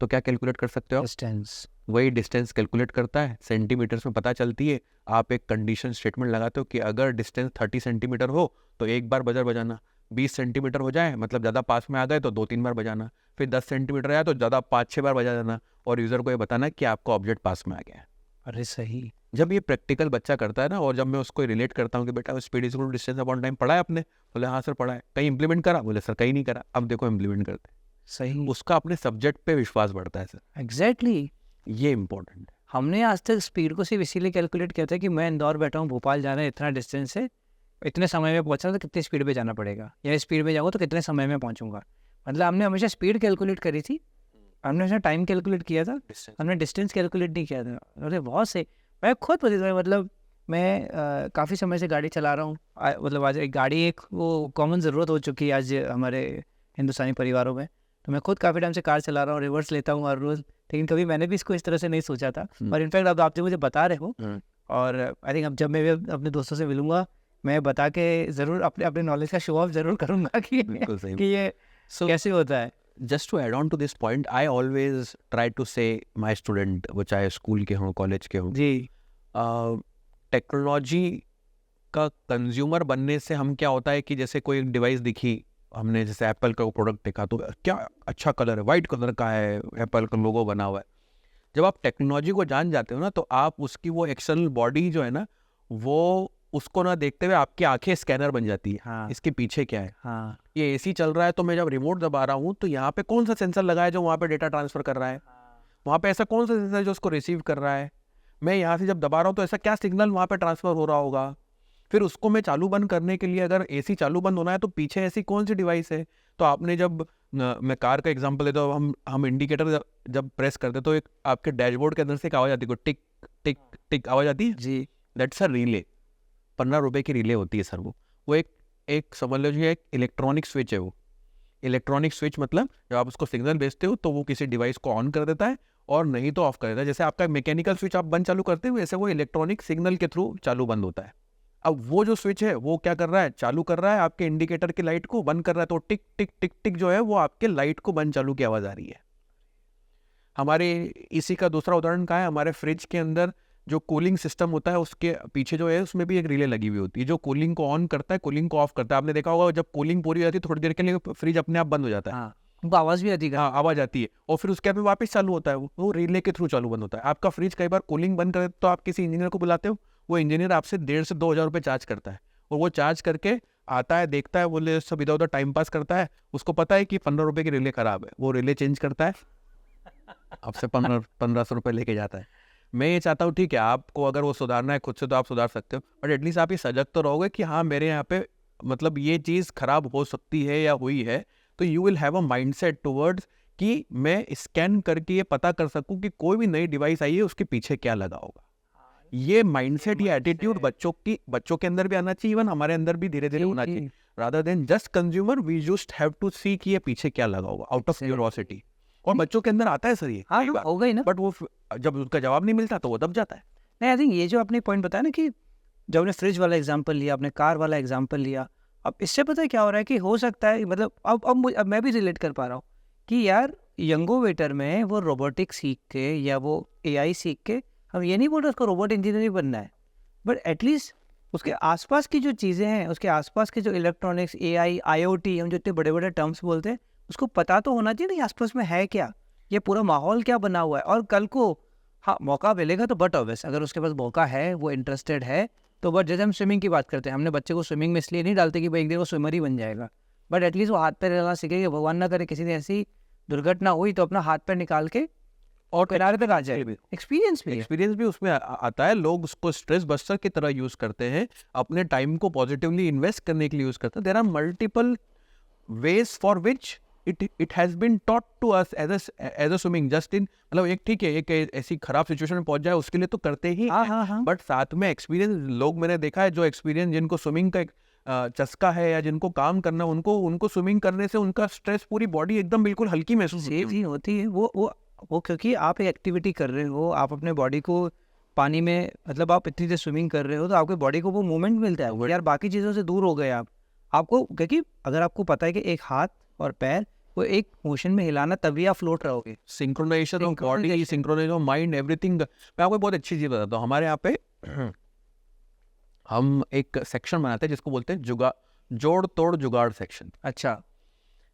तो क्या कैलकुलेट कर सकते हो आप? डिस्टेंस। वही डिस्टेंस कैलकुलेट करता है, सेंटीमीटर्स में पता चलती है। आप एक कंडीशन स्टेटमेंट लगाते हो कि अगर डिस्टेंस 30 सेंटीमीटर हो तो एक बार बजर बजाना, 20 सेंटीमीटर हो जाए मतलब ज़्यादा पास में आ गए तो 2-3 बार बजाना, फिर 10 सेंटीमीटर आया तो ज़्यादा 5-6 बार बजा देना और यूज़र को ये बताना कि आपका ऑब्जेक्ट पास में आ गया है। अरे सही। जब ये प्रैक्टिकल बच्चा करता है ना, और जब मैं उसको रिलेट करता हूँ कि बेटा speed is equal to distance upon time पढ़ा है आपने, बोले हाँ सर पढ़ा है, कहीं इंप्लीमेंट करा, बोले सर कहीं नहीं करा, अब देखो इंप्लीमेंट करते हैं। सही। उसका अपने सब्जेक्ट पे विश्वास बढ़ता है सर, एग्जैक्टली। ये इंपॉर्टेंट है। हमने आज तक स्पीड को सिर्फ इसीलिए कैलकुलेट किया था कि मैं इंदौर बैठा हूँ, भोपाल जाना है इतना डिस्टेंस है, इतने समय में पहुँचना तो कितनी स्पीड पे जाना पड़ेगा, या स्पीड में जाऊँगा तो कितने समय में पहुँचूंगा। मतलब हमने हमेशा स्पीड कैलकुलेट करी थी, हमने हमेशा टाइम कैलकुलेट किया था, हमने डिस्टेंस कैलकुलेट नहीं किया था। अरे बहुत सही। मैं खुद मतलब मैं काफ़ी समय से गाड़ी चला रहा हूँ, मतलब आज एक गाड़ी एक वो कॉमन ज़रूरत हो चुकी है आज हमारे हिंदुस्तानी परिवारों में। तो मैं खुद काफ़ी टाइम से कार चला रहा हूँ, रिवर्स लेता हूँ हर रोज़, लेकिन कभी मैंने भी इसको इस तरह से नहीं सोचा था। और इनफैक्ट अब आप जो मुझे बता रहे हो, और आई थिंक अब जब मैं भी अपने दोस्तों से मिलूंगा मैं बता के ज़रूर अपने नॉलेज का शो ऑफ ज़रूर करूँगा कि बिल्कुल सही। कि ये कैसे होता है। Just to add on to this point, I always try to say my student, वो चाहे स्कूल के हों कॉलेज के हों, जी। टेक्नोलॉजी का कंज्यूमर बनने से हम क्या होता है कि जैसे कोई एक डिवाइस दिखी, हमने जैसे एप्पल का प्रोडक्ट देखा तो क्या अच्छा कलर है, वाइट कलर का है, एप्पल का लोगो बना हुआ है। जब आप टेक्नोलॉजी को जान जाते हो ना, तो आप उसकी वो एक्सटर्नल बॉडी जो है ना, वो उसको ना देखते हुए आपकी आंखें स्कैनर बन जाती है। हाँ। इसके पीछे क्या है? हाँ। ये एसी चल रहा है तो मैं जब रिमोट दबा रहा हूँ तो यहाँ पे कौन सा सेंसर लगा है जो वहाँ पे डेटा ट्रांसफर कर रहा है? वहाँ पे ऐसा कौन सा सेंसर है जो उसको रिसीव कर रहा है? मैं यहाँ से जब दबा रहा हूँ तो ऐसा क्या सिग्नल वहाँ पे ट्रांसफर हो रहा होगा? फिर उसको मैं चालू बंद करने के लिए अगर एसी चालू बंद होना है तो पीछे ऐसी कौन सी डिवाइस है? तो आपने जब मैं कार का एग्जांपल देता हूँ, हम इंडिकेटर जब प्रेस करते तो एक आपके डैशबोर्ड के अंदर से एक आवाज़ आती है, टिक टिक टिक आवाज़ आती है जी। That's a relay. 15 रुपए की रिले होती है सर। वो एक समझ लीजिए एक इलेक्ट्रॉनिक स्विच है। वो इलेक्ट्रॉनिक स्विच मतलब जब आप उसको सिग्नल भेजते हो तो वो किसी डिवाइस को ऑन कर देता है और नहीं तो ऑफ कर देता है। जैसे आपका मैकेनिकल स्विच आप बंद चालू करते हो, वैसे वो इलेक्ट्रॉनिक सिग्नल के थ्रू चालू बंद होता है। अब वो जो स्विच है वो क्या कर रहा है? चालू कर रहा है आपके इंडिकेटर की लाइट को, बंद कर रहा है तो टिक टिक टिक टिक जो है वो आपके लाइट को बंद चालू की आवाज़ आ रही है। हमारे इसी का दूसरा उदाहरण कहाँ है? हमारे फ्रिज के अंदर जो कूलिंग सिस्टम होता है उसके पीछे जो है उसमें भी एक रिले लगी हुई होती है जो कूलिंग को ऑन करता है, कूलिंग को ऑफ करता है। आपने देखा होगा जब कूलिंग पूरी हो जाती है थोड़ी देर के लिए फ्रिज अपने आप बंद हो जाता है। हाँ, उनको आवाज़ भी आती है। हाँ, आवाज़ आती है और फिर उसके बाद वापस चालू होता है। वो रिले के थ्रू चालू बंद होता है। आपका फ्रिज कई बार कूलिंग बंद कर देता तो आप किसी इंजीनियर को बुलाते हो, वो इंजीनियर आपसे 1,500 से 2,000 रुपये चार्ज करता है, और वो चार्ज करके आता है, देखता है, बोले सब इधर उधर टाइम पास करता है, उसको पता है कि 15 रुपये की रिले खराब है, वो रिले चेंज करता है, आपसे 1500 रुपये लेके जाता है। मैं ये चाहता हूँ, ठीक है, आपको अगर वो सुधारना है खुद से तो आप सुधार सकते हो, बट एटलीस्ट आप ये सजग तो रहोगे कि हाँ मेरे यहाँ पे मतलब ये चीज़ खराब हो सकती है या हुई है, तो you will have a mindset towards कि मैं स्कैन करके ये पता कर सकूं कि कोई भी नई डिवाइस आई है उसके पीछे क्या लगा होगा। ये माइंडसेट, ये एटीट्यूड बच्चों के अंदर भी आना चाहिए, इवन हमारे अंदर भी धीरे धीरे होना चाहिए। Rather than just consumer, we just have to see कि ये पीछे क्या लगा होगा, आउट ऑफ क्यूरियोसिटी। और बच्चों के अंदर आता है सर ये, हाँ हो गई ना, बट वो जब उसका जवाब नहीं मिलता तो वो दब जाता है। नहीं आई थिंक ये जो आपने पॉइंट बताया ना कि जब आपने फ्रिज वाला एग्जांपल लिया, आपने कार वाला एग्जांपल लिया, अब इससे पता है क्या हो रहा है कि हो सकता है मतलब अब मैं भी रिलेट कर पा रहा हूँ कि यार यंगो वेटर में वो रोबोटिक्स सीख के या वो एआई सीख के, हम ये नहीं बोल रहे उसको रोबोट इंजीनियर बनना है, बट एटलीस्ट उसके आसपास की जो चीज़ें हैं, उसके आसपास के जो इलेक्ट्रॉनिक्स, एआई, आईओटी, हम जो इतने बड़े बड़े टर्म्स बोलते हैं, उसको पता तो होना चाहिए ना आसपास में है क्या, ये पूरा माहौल क्या बना हुआ है। और कल को हाँ मौका मिलेगा तो बट ऑब्वियस अगर उसके पास मौका है, वो इंटरेस्टेड है तो, बट जैसे हम स्विमिंग की बात करते हैं, हमने बच्चे को स्विमिंग में इसलिए नहीं डालते कि भाई एक दिन वो स्विमर ही बन जाएगा, बट एटलीस्ट वो हाथ पैर लगाना सीखेगा, भगवान ना करे किसी ने ऐसी दुर्घटना हुई तो अपना हाथ पैर निकाल के और किनारे तक आ जाए। एक्सपीरियंस भी उसमें आता है। लोग उसको स्ट्रेस बस्टर की तरह यूज करते हैं, अपने टाइम को पॉजिटिवली इन्वेस्ट करने के लिए यूज करते हैं। There are multiple ways for which it has been taught to us as a swimming, just in मतलब एक ठीक है एक ऐसी खराब सिचुएशन में पहुंच जाए उसके लिए तो करते ही, बट साथ में एक्सपीरियंस लोग मैंने देखा है जो एक्सपीरियंस जिनको स्विमिंग का एक चस्का है या जिनको काम करना, उनको स्विमिंग करने से उनका स्ट्रेस, पूरी बॉडी एकदम बिल्कुल हल्की महसूस होती है। वो क्योंकि आप एक एक्टिविटी कर रहे हो, आप अपने बॉडी को पानी में, मतलब आप इतनी देर स्विमिंग कर रहे हो तो आपके बॉडी को वो मूवमेंट मिलता है यार, बाकी चीज़ों से दूर हो गए आपको, क्योंकि अगर आपको पता है कि एक हाथ और पैर वो एक मोशन में हिलाना, तभी आप फ्लोट रहोगे। Synchronization of body, synchronization of mind, everything. मैं आपको बहुत अच्छी चीज़ बताता हूँ। हमारे यहाँ पे हम एक सेक्शन बनाते हैं जिसको बोलते हैं जोड़ तोड़ जुगाड़ सेक्शन। अच्छा,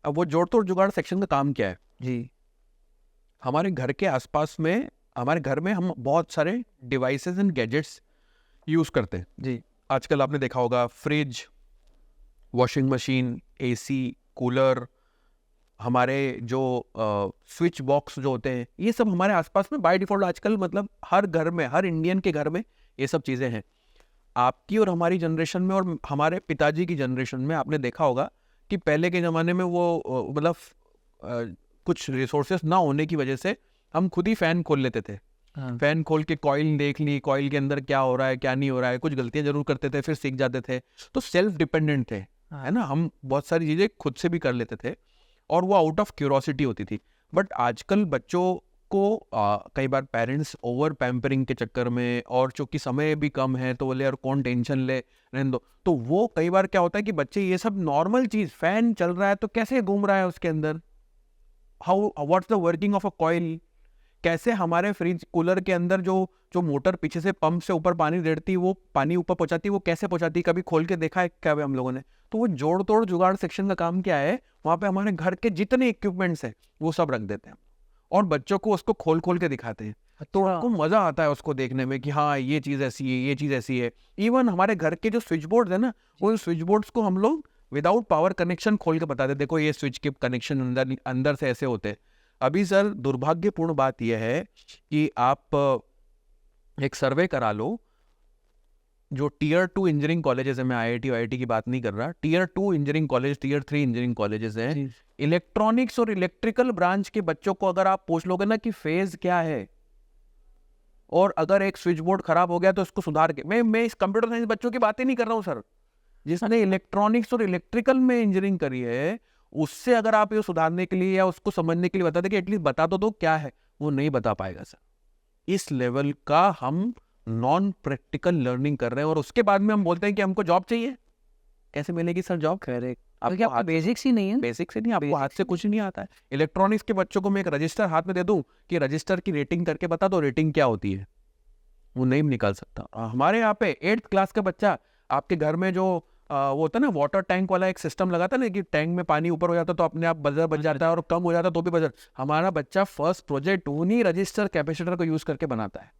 अब वो जोड़ तोड़ जुगाड़ सेक्शन का काम क्या है जी? हमारे घर के आसपास में, हमारे घर में हम बहुत सारे डिवाइसेस एंड गैजेट्स यूज़ करते हैं जी। आजकल आपने देखा होगा, fridge, washing machine, AC, cooler, हमारे जो स्विच बॉक्स जो होते हैं, ये सब हमारे आसपास में बाय डिफ़ॉल्ट आजकल मतलब हर घर में, हर इंडियन के घर में ये सब चीज़ें हैं। आपकी और हमारी जनरेशन में और हमारे पिताजी की जनरेशन में आपने देखा होगा कि पहले के ज़माने में वो मतलब कुछ रिसोर्सेस ना होने की वजह से हम खुद ही फ़ैन खोल लेते थे। फैन खोल के कॉइल देख ली, कॉइल के अंदर क्या हो रहा है क्या नहीं हो रहा है, कुछ गलतियां जरूर करते थे, फिर सीख जाते थे। तो सेल्फ डिपेंडेंट थे, है ना, हम बहुत सारी चीज़ें खुद से भी कर लेते थे और वो आउट ऑफ क्यूरोसिटी होती थी। बट आजकल बच्चों को कई बार पेरेंट्स ओवर पैम्परिंग के चक्कर में, और चूंकि समय भी कम है तो बोले यार कौन टेंशन ले, रहने दो, तो वो कई बार क्या होता है कि बच्चे ये सब नॉर्मल चीज़, फैन चल रहा है तो कैसे घूम रहा है उसके अंदर, how what's the working of a coil, कैसे हमारे फ्रिज कूलर के अंदर जो मोटर पीछे से पंप से ऊपर पानी देती, वो पानी ऊपर पहुंचाती, वो कैसे पहुंचाती, कभी खोल के देखा है क्या हम लोगों ने? तो वो जोड़ तोड़ जुगाड़ सेक्शन का काम क्या है, वहाँ पे हमारे घर के जितने इक्विपमेंट्स हैं वो सब रख देते हैं और बच्चों को उसको खोल खोल के दिखाते हैं। तो आपको मज़ा आता है उसको देखने में कि हाँ ये चीज़ ऐसी है, ये चीज़ ऐसी है। इवन हमारे घर के जो स्विच बोर्ड है ना, वो स्विच बोर्ड्स को हम लोग विदाउट पावर कनेक्शन खोल के बताते, देखो ये स्विच के कनेक्शन अंदर से ऐसे होते हैं। अभी सर दुर्भाग्यपूर्ण बात यह है कि आप एक सर्वे करा लो, जो टीयर 2 इंजीनियरिंग कॉलेजेस है, मैं आईआईटी की बात नहीं कर रहा, tier 2 engineering college, tier 3 engineering colleges हैं, इलेक्ट्रॉनिक्स और इलेक्ट्रिकल ब्रांच के बच्चों को अगर आप पूछ लोगे ना कि फेज क्या है, और अगर एक स्विच बोर्ड खराब हो गया तो उसको सुधार के, मैं इस कंप्यूटर साइंस बच्चों की बातें नहीं कर रहा हूँ सर, जिसने इलेक्ट्रॉनिक्स और इलेक्ट्रिकल में इंजीनियरिंग करी है, उससे अगर आप ये सुधारने के लिए या उसको समझने के लिए बता दें कि एटलीस्ट बता दो क्या है, वो नहीं बता पाएगा सर। इस लेवल का हम नॉन प्रैक्टिकल लर्निंग कर रहे हैं और उसके बाद में हम बोलते हैं कि हमको जॉब चाहिए। कैसे मिलेगी सर जॉब? आपको बेसिक्स ही नहीं है, बेसिक्स ही नहीं, आपको हाथ से कुछ नहीं आता है। इलेक्ट्रॉनिक्स के बच्चों को मैं एक रजिस्टर हाथ में दे दूं कि रजिस्टर की रेटिंग करके बता दो रेटिंग क्या होती है, वो नहीं निकाल सकता। हमारे यहाँ पे 8th क्लास का बच्चा, आपके घर में जो वो होता है ना वाटर टैंक वाला एक सिस्टम लगाता है ना कि टैंक में पानी ऊपर हो जाता है तो अपने आप बजर बज जाता है और कम हो जाता है तो भी बजर, हमारा बच्चा फर्स्ट प्रोजेक्ट उन्हीं रजिस्टर कैपेसिटर को यूज करके बनाता है,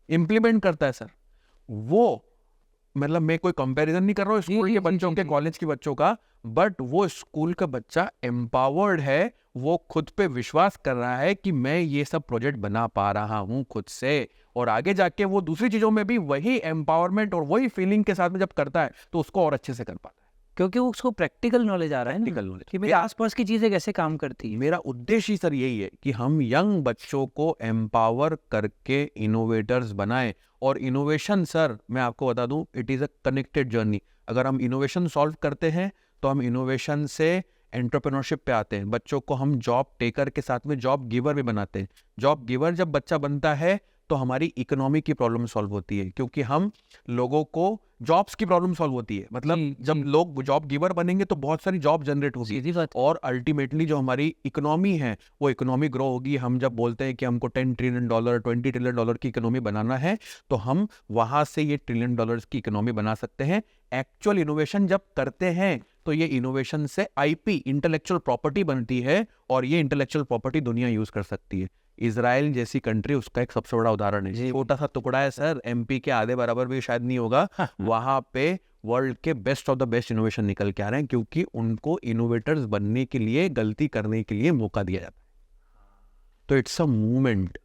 इम्प्लीमेंट करता है सर। वो मतलब मैं कोई कंपैरिजन नहीं कर रहा हूँ स्कूल के बच्चों के, कॉलेज के बच्चों का, बट वो स्कूल का बच्चा एम्पावर्ड है, वो खुद पे विश्वास कर रहा है कि मैं ये सब प्रोजेक्ट बना पा रहा हूँ खुद से, और आगे जाके वो दूसरी चीजों में भी वही एम्पावरमेंट और वही फीलिंग के साथ में जब करता है तो उसको और अच्छे से कर पाता है। क्योंकि वो उसको प्रैक्टिकल नॉलेज आ रहा है ना, Practical knowledge। कि मेरे आसपास की चीजें कैसे काम करती है। मेरा उद्देश्य सर यही है कि हम यंग बच्चों को एम्पावर करके इनोवेटर्स बनाएं। और इनोवेशन सर मैं आपको बता दूं, it is a connected journey. अगर हम इनोवेशन सॉल्व करते हैं तो हम इनोवेशन से एंटरप्रेन्योरशिप पे आते हैं। बच्चों को हम जॉब टेकर के साथ में जॉब गिवर भी बनाते हैं। जॉब गिवर जब बच्चा बनता है तो हमारी इकोनॉमी की प्रॉब्लम सॉल्व होती है, क्योंकि हम लोगों को जॉब्स की प्रॉब्लम सॉल्व होती है। मतलब जी, जब जी। लोग जॉब गिवर बनेंगे तो बहुत सारी जॉब जनरेट होगी, सीधी बात। और अल्टीमेटली जो हमारी इकोनॉमी है वो इकोनॉमी ग्रो होगी। हम जब बोलते हैं कि हमको $10 ट्रिलियन $20 ट्रिलियन की इकोनॉमी बनाना है, तो हम वहां से ये $1 ट्रिलियन की इकोनॉमी बना सकते हैं। एक्चुअल इनोवेशन जब करते हैं तो ये इनोवेशन से आईपी इंटेलेक्चुअल प्रॉपर्टी बनती है, और ये इंटेलेक्चुअल प्रॉपर्टी दुनिया यूज कर सकती है। इजराइल जैसी कंट्री उसका एक सबसे बड़ा उदाहरण है। छोटा सा टुकड़ा है सर, एमपी के आधे बराबर भी शायद नहीं होगा, वहां पे वर्ल्ड के best of the best innovation निकल के आ रहे हैं, क्योंकि उनको इनोवेटर्स बनने के लिए, गलती करने के लिए मौका दिया जाता है। तो it's a movement,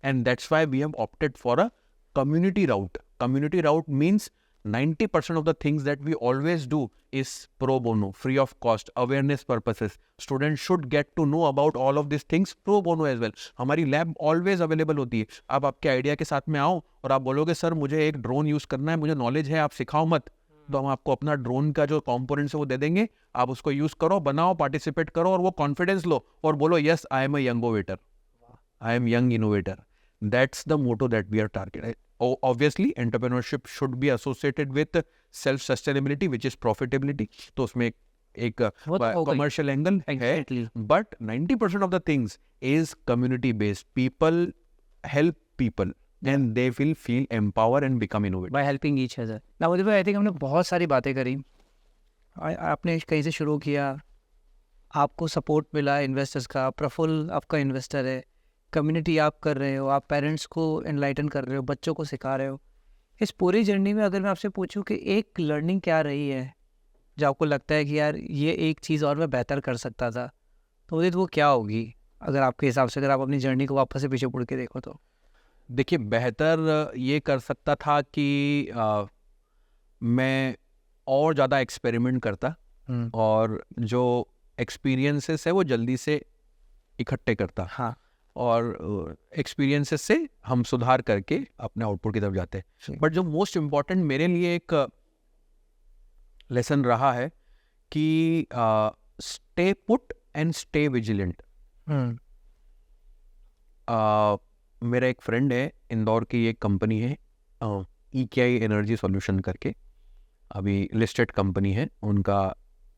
and that's why we have opted for a community route. Community route means 90% of the things that we always do is pro bono, free of cost, awareness purposes. Students should get to know about all of these things pro bono as well. हमारी lab always available होती है। आप आपके idea के साथ में आओ और आप बोलोगे सर मुझे एक ड्रोन यूज करना है, मुझे नॉलेज है, आप सिखाओ मत, तो हम आपको अपना ड्रोन का जो कॉम्पोनेंट्स है वो दे देंगे। आप उसको यूज करो, बनाओ, पार्टिसिपेट करो, और वो कॉन्फिडेंस लो और बोलो yes I am a young innovator, I am young innovator. That's the motto that we are targeting. Obviously, entrepreneurship should be associated with self-sustainability, which is profitability. तो उसमें एक वो तो हो गई। commercial angle है, Exactly. but 90% of the things is community-based. People help people, and they will feel empowered and become innovative. By helping each other. Navodaya भाई, I think हमने बहुत सारी बातें करी। आपने कहीं से शुरू किया, आपको सपोर्ट मिला इन्वेस्टर्स का, प्रफुल्ल आपका इन्वेस्टर है, कम्युनिटी आप कर रहे हो, आप पेरेंट्स को एनलाइटन कर रहे हो, बच्चों को सिखा रहे हो। इस पूरी जर्नी में अगर मैं आपसे पूछूं कि एक लर्निंग क्या रही है जो आपको लगता है कि यार ये एक चीज़ और मैं बेहतर कर सकता था, तो उदित वो क्या होगी अगर आपके हिसाब से, अगर आप अपनी जर्नी को वापस से पीछे मुड़ के देखो तो? देखिए, बेहतर ये कर सकता था कि मैं और ज़्यादा एक्सपेरिमेंट करता, और जो एक्सपीरियंसेस है वो जल्दी से इकट्ठे करता। हाँ। और एक्सपीरियंसेस से हम सुधार करके अपने आउटपुट की तरफ जाते हैं। बट जो मोस्ट इम्पॉर्टेंट मेरे लिए एक लेसन रहा है कि stay put and stay vigilant. मेरा एक फ्रेंड है, इंदौर की एक कंपनी है EKI एनर्जी सॉल्यूशन करके, अभी लिस्टेड कंपनी है। उनका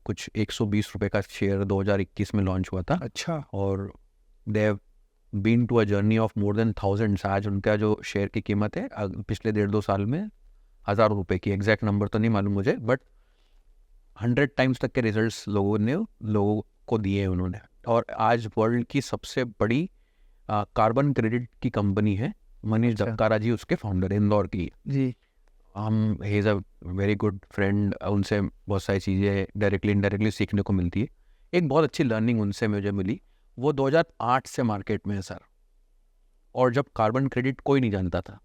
कुछ 120 रुपए का शेयर 2021 में लॉन्च हुआ था। अच्छा। और they have been to a journey of more than thousands. आज उनका जो शेयर की कीमत है पिछले 1.5-2 साल में 1000 रुपए की, एग्जैक्ट नंबर तो नहीं मालूम मुझे, बट 100 टाइम्स तक के रिजल्ट्स लोगों को दिए उन्होंने। और आज वर्ल्ड की सबसे बड़ी कार्बन क्रेडिट की कंपनी है। मनीष दक्कारा जी उसके फाउंडर, इंदौर की जी। He is a very good friend. उनसे बहुत सारी चीज़ें डायरेक्टली इनडायरेक्टली सीखने को मिलती है। एक बहुत अच्छी लर्निंग उनसे मुझे मिली, वो 2008 से मार्केट में है सर, और जब कार्बन क्रेडिट कोई नहीं जानता था,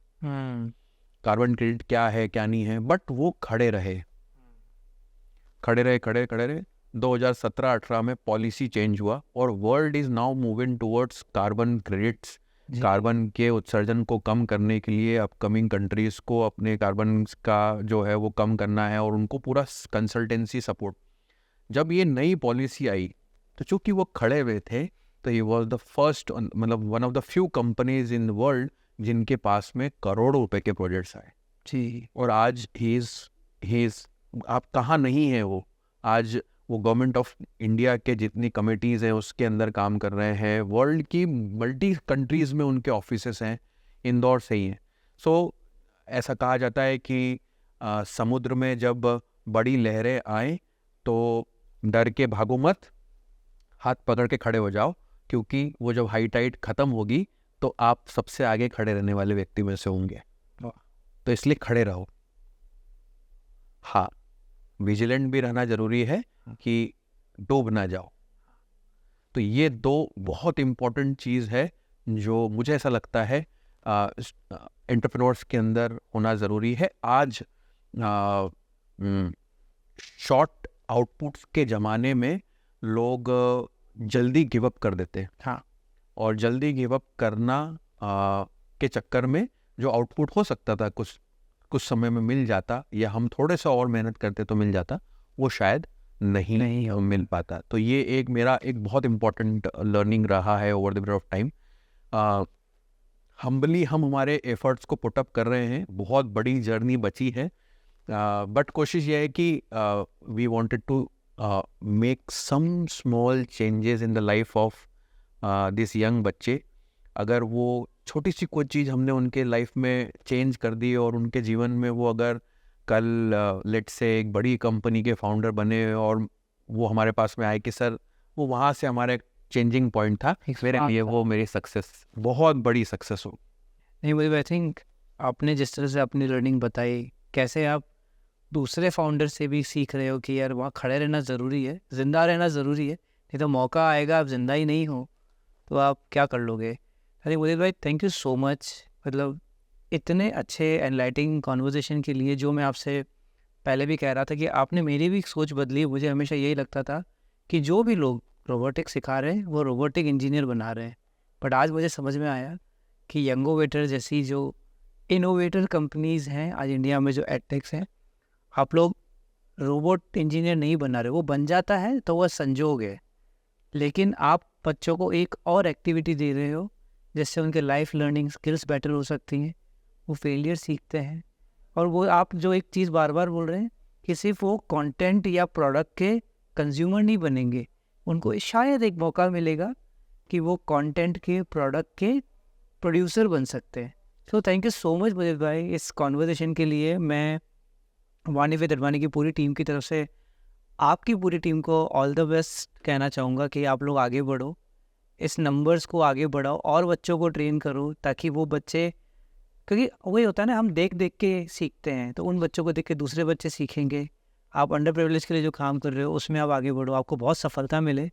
कार्बन क्रेडिट क्या है क्या नहीं है, बट वो खड़े रहे 2017-18 में पॉलिसी चेंज हुआ, और world is now moving towards carbon credits. Carbon के उत्सर्जन को कम करने के लिए अपकमिंग कंट्रीज को अपने कार्बन का जो है वो कम करना है, और उनको पूरा कंसल्टेंसी सपोर्ट। जब ये नई पॉलिसी आई तो चूंकि वो खड़े हुए थे, तो ये वॉज द फर्स्ट, मतलब one of the few companies in the world जिनके पास में करोड़ों रुपए के प्रोजेक्ट्स आए जी। और आज ही इज आप कहाँ नहीं है वो, आज वो गवर्नमेंट ऑफ इंडिया के जितनी कमिटीज़ हैं उसके अंदर काम कर रहे हैं, वर्ल्ड की मल्टी कंट्रीज़ में उनके ऑफिसेस हैं, इंदौर से ही हैं। सो ऐसा कहा जाता है कि समुद्र में जब बड़ी लहरें आए तो डर के भागो मत, हाथ पकड़ के खड़े हो जाओ, क्योंकि वो जब हाई टाइड ख़त्म होगी तो आप सबसे आगे खड़े रहने वाले व्यक्ति में से होंगे। तो इसलिए खड़े रहो। हाँ, विजिलेंट भी रहना जरूरी है कि डूब ना जाओ। तो ये दो बहुत इम्पोर्टेंट चीज़ है जो मुझे ऐसा लगता है एंटरप्रेन्योर्स के अंदर होना ज़रूरी है। आज शॉर्ट आउटपुट्स के ज़माने में लोग जल्दी गिव अप कर देते हैं। हाँ, और जल्दी गिव अप करना के चक्कर में जो आउटपुट हो सकता था कुछ समय में मिल जाता, या हम थोड़े सा और मेहनत करते तो मिल जाता, वो शायद नहीं मिल पाता। तो ये एक मेरा एक बहुत इम्पोर्टेंट लर्निंग रहा है over the period of time. Humbly हम हमारे एफर्ट्स को पुटअप कर रहे हैं, बहुत बड़ी जर्नी बची है, बट कोशिश ये है कि we wanted to make some small changes in the life of this young बच्चे। अगर वो छोटी सी कोई चीज़ हमने उनके लाइफ में चेंज कर दी और उनके जीवन में वो अगर कल लेट्स से एक बड़ी कंपनी के फाउंडर बने और वो हमारे पास में आए कि सर वो वहाँ से हमारे चेंजिंग पॉइंट था, मेरे लिए वो मेरी सक्सेस, बहुत बड़ी सक्सेस हो। नहीं मुझे आई थिंक आपने जिस तरह से अपनी लर्निंग बताई, कैसे आप दूसरे फाउंडर से भी सीख रहे हो कि यार वहाँ खड़े रहना ज़रूरी है, ज़िंदा रहना ज़रूरी है, नहीं तो मौका आएगा आप ज़िंदा ही नहीं हो तो आप क्या कर लोगे। अरे उदित भाई थैंक यू सो मच, मतलब इतने अच्छे एनलाइटिंग कॉन्वर्जेसन के लिए। जो मैं आपसे पहले भी कह रहा था कि आपने मेरी भी सोच बदली। मुझे हमेशा यही लगता था कि जो भी लोग रोबोटिक्स सिखा रहे हैं वो रोबोटिक इंजीनियर बना रहे हैं, बट आज मुझे समझ में आया कि यंगोवेटर जैसी जो इनोवेटर कंपनीज़ हैं आज इंडिया में, जो एडटेक्स हैं, आप लोग रोबोट इंजीनियर नहीं बना रहे। वो बन जाता है तो वह संजोग है, लेकिन आप बच्चों को एक और एक्टिविटी दे रहे हो जिससे उनके लाइफ लर्निंग स्किल्स बेटर हो सकती हैं, वो फेलियर सीखते हैं। और वो आप जो एक चीज़ बार बार बोल रहे हैं कि सिर्फ वो कंटेंट या प्रोडक्ट के कंज्यूमर नहीं बनेंगे, उनको शायद एक मौका मिलेगा कि वो कंटेंट के, प्रोडक्ट के प्रोड्यूसर बन सकते हैं। So thank you so much Mudit भाई इस कॉन्वर्जेसन के लिए। मैं वाणी विद अडवाणी की पूरी टीम की तरफ से आपकी पूरी टीम को ऑल द बेस्ट कहना चाहूँगा कि आप लोग आगे बढ़ो, इस नंबर्स को आगे बढ़ाओ और बच्चों को ट्रेन करो ताकि वो बच्चे, क्योंकि वही होता है ना, हम देख देख के सीखते हैं, तो उन बच्चों को देख के दूसरे बच्चे सीखेंगे। आप अंडर प्रिविलेज के लिए जो काम कर रहे हो उसमें आप आगे बढ़ो, आपको बहुत सफलता मिले।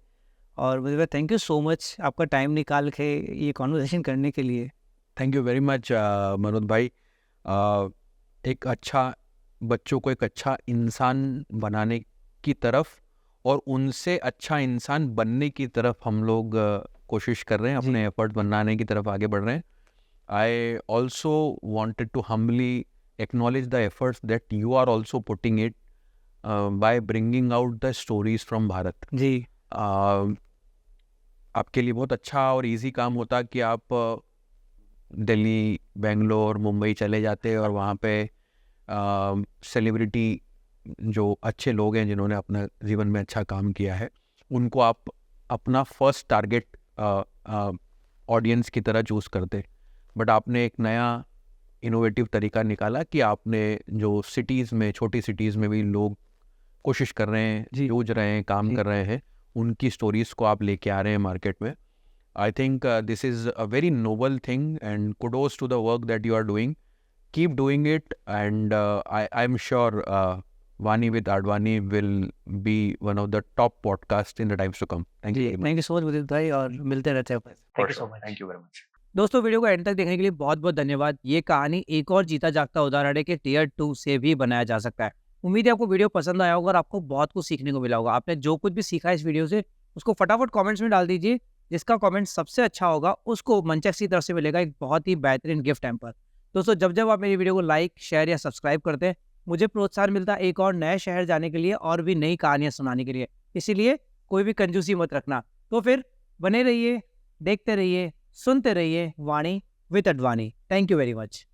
और मुझे थैंक यू सो मच आपका टाइम निकाल के ये कॉन्वर्सेशन करने के लिए। Thank you very much Manoj भाई। एक अच्छा बच्चों को एक अच्छा इंसान बनाने की तरफ और उनसे अच्छा इंसान बनने की तरफ हम लोग कोशिश कर रहे हैं, अपने एफर्ट बनाने की तरफ आगे बढ़ रहे हैं। I also wanted to humbly acknowledge the efforts that you are also putting it by bringing out the stories from Bharat. जी आपके लिए बहुत अच्छा और इजी काम होता कि आप दिल्ली, बेंगलोर, मुंबई चले जाते और वहाँ पे सेलिब्रिटी जो अच्छे लोग हैं जिन्होंने अपना जीवन में अच्छा काम किया है, उनको आप अपना फर्स्ट टारगेट ऑडियंस की तरह चूज़ करते। बट आपने एक नया इनोवेटिव तरीका निकाला कि आपने जो सिटीज़ में, छोटी सिटीज़ में भी लोग कोशिश कर रहे हैं, जूझ रहे हैं, काम कर रहे हैं, उनकी स्टोरीज़ को आप लेके आ रहे हैं मार्केट में। I think this is a very noble thing and kudos to the work that you are doing. Keep doing it and I am sure Vani with Advani will be one of the top podcast in the times to come. Thank you so much Mudit भाई, और मिलते रहते हैं। Thank you so much. Thank you very much. दोस्तों video को end तक देखने के लिए बहुत बहुत धन्यवाद। ये कहानी एक और जीता जागता उदाहरण है कि टियर 2 से भी बनाया जा सकता है। उम्मीद है आपको वीडियो पसंद आया होगा और आपको बहुत कुछ सीखने को मिला होगा। आपने जो कुछ भी सीखा इस वीडियो से उसको फटाफट कमेंट्स में डाल दीजिए। जिसका कमेंट सबसे अच्छा होगा उसको मंचेक्स की तरफ से मिलेगा एक बहुत ही बेहतरीन गिफ्ट हैम्पर। दोस्तों जब आप मेरी वीडियो को लाइक, शेयर या सब्सक्राइब करते हैं, मुझे प्रोत्साहन मिलता है एक और नए शहर जाने के लिए और भी नई कहानियाँ सुनाने के लिए। इसीलिए कोई भी कंजूसी मत रखना। तो फिर बने रहिए, देखते रहिए, सुनते रहिए Vani with Advani. Thank you very much.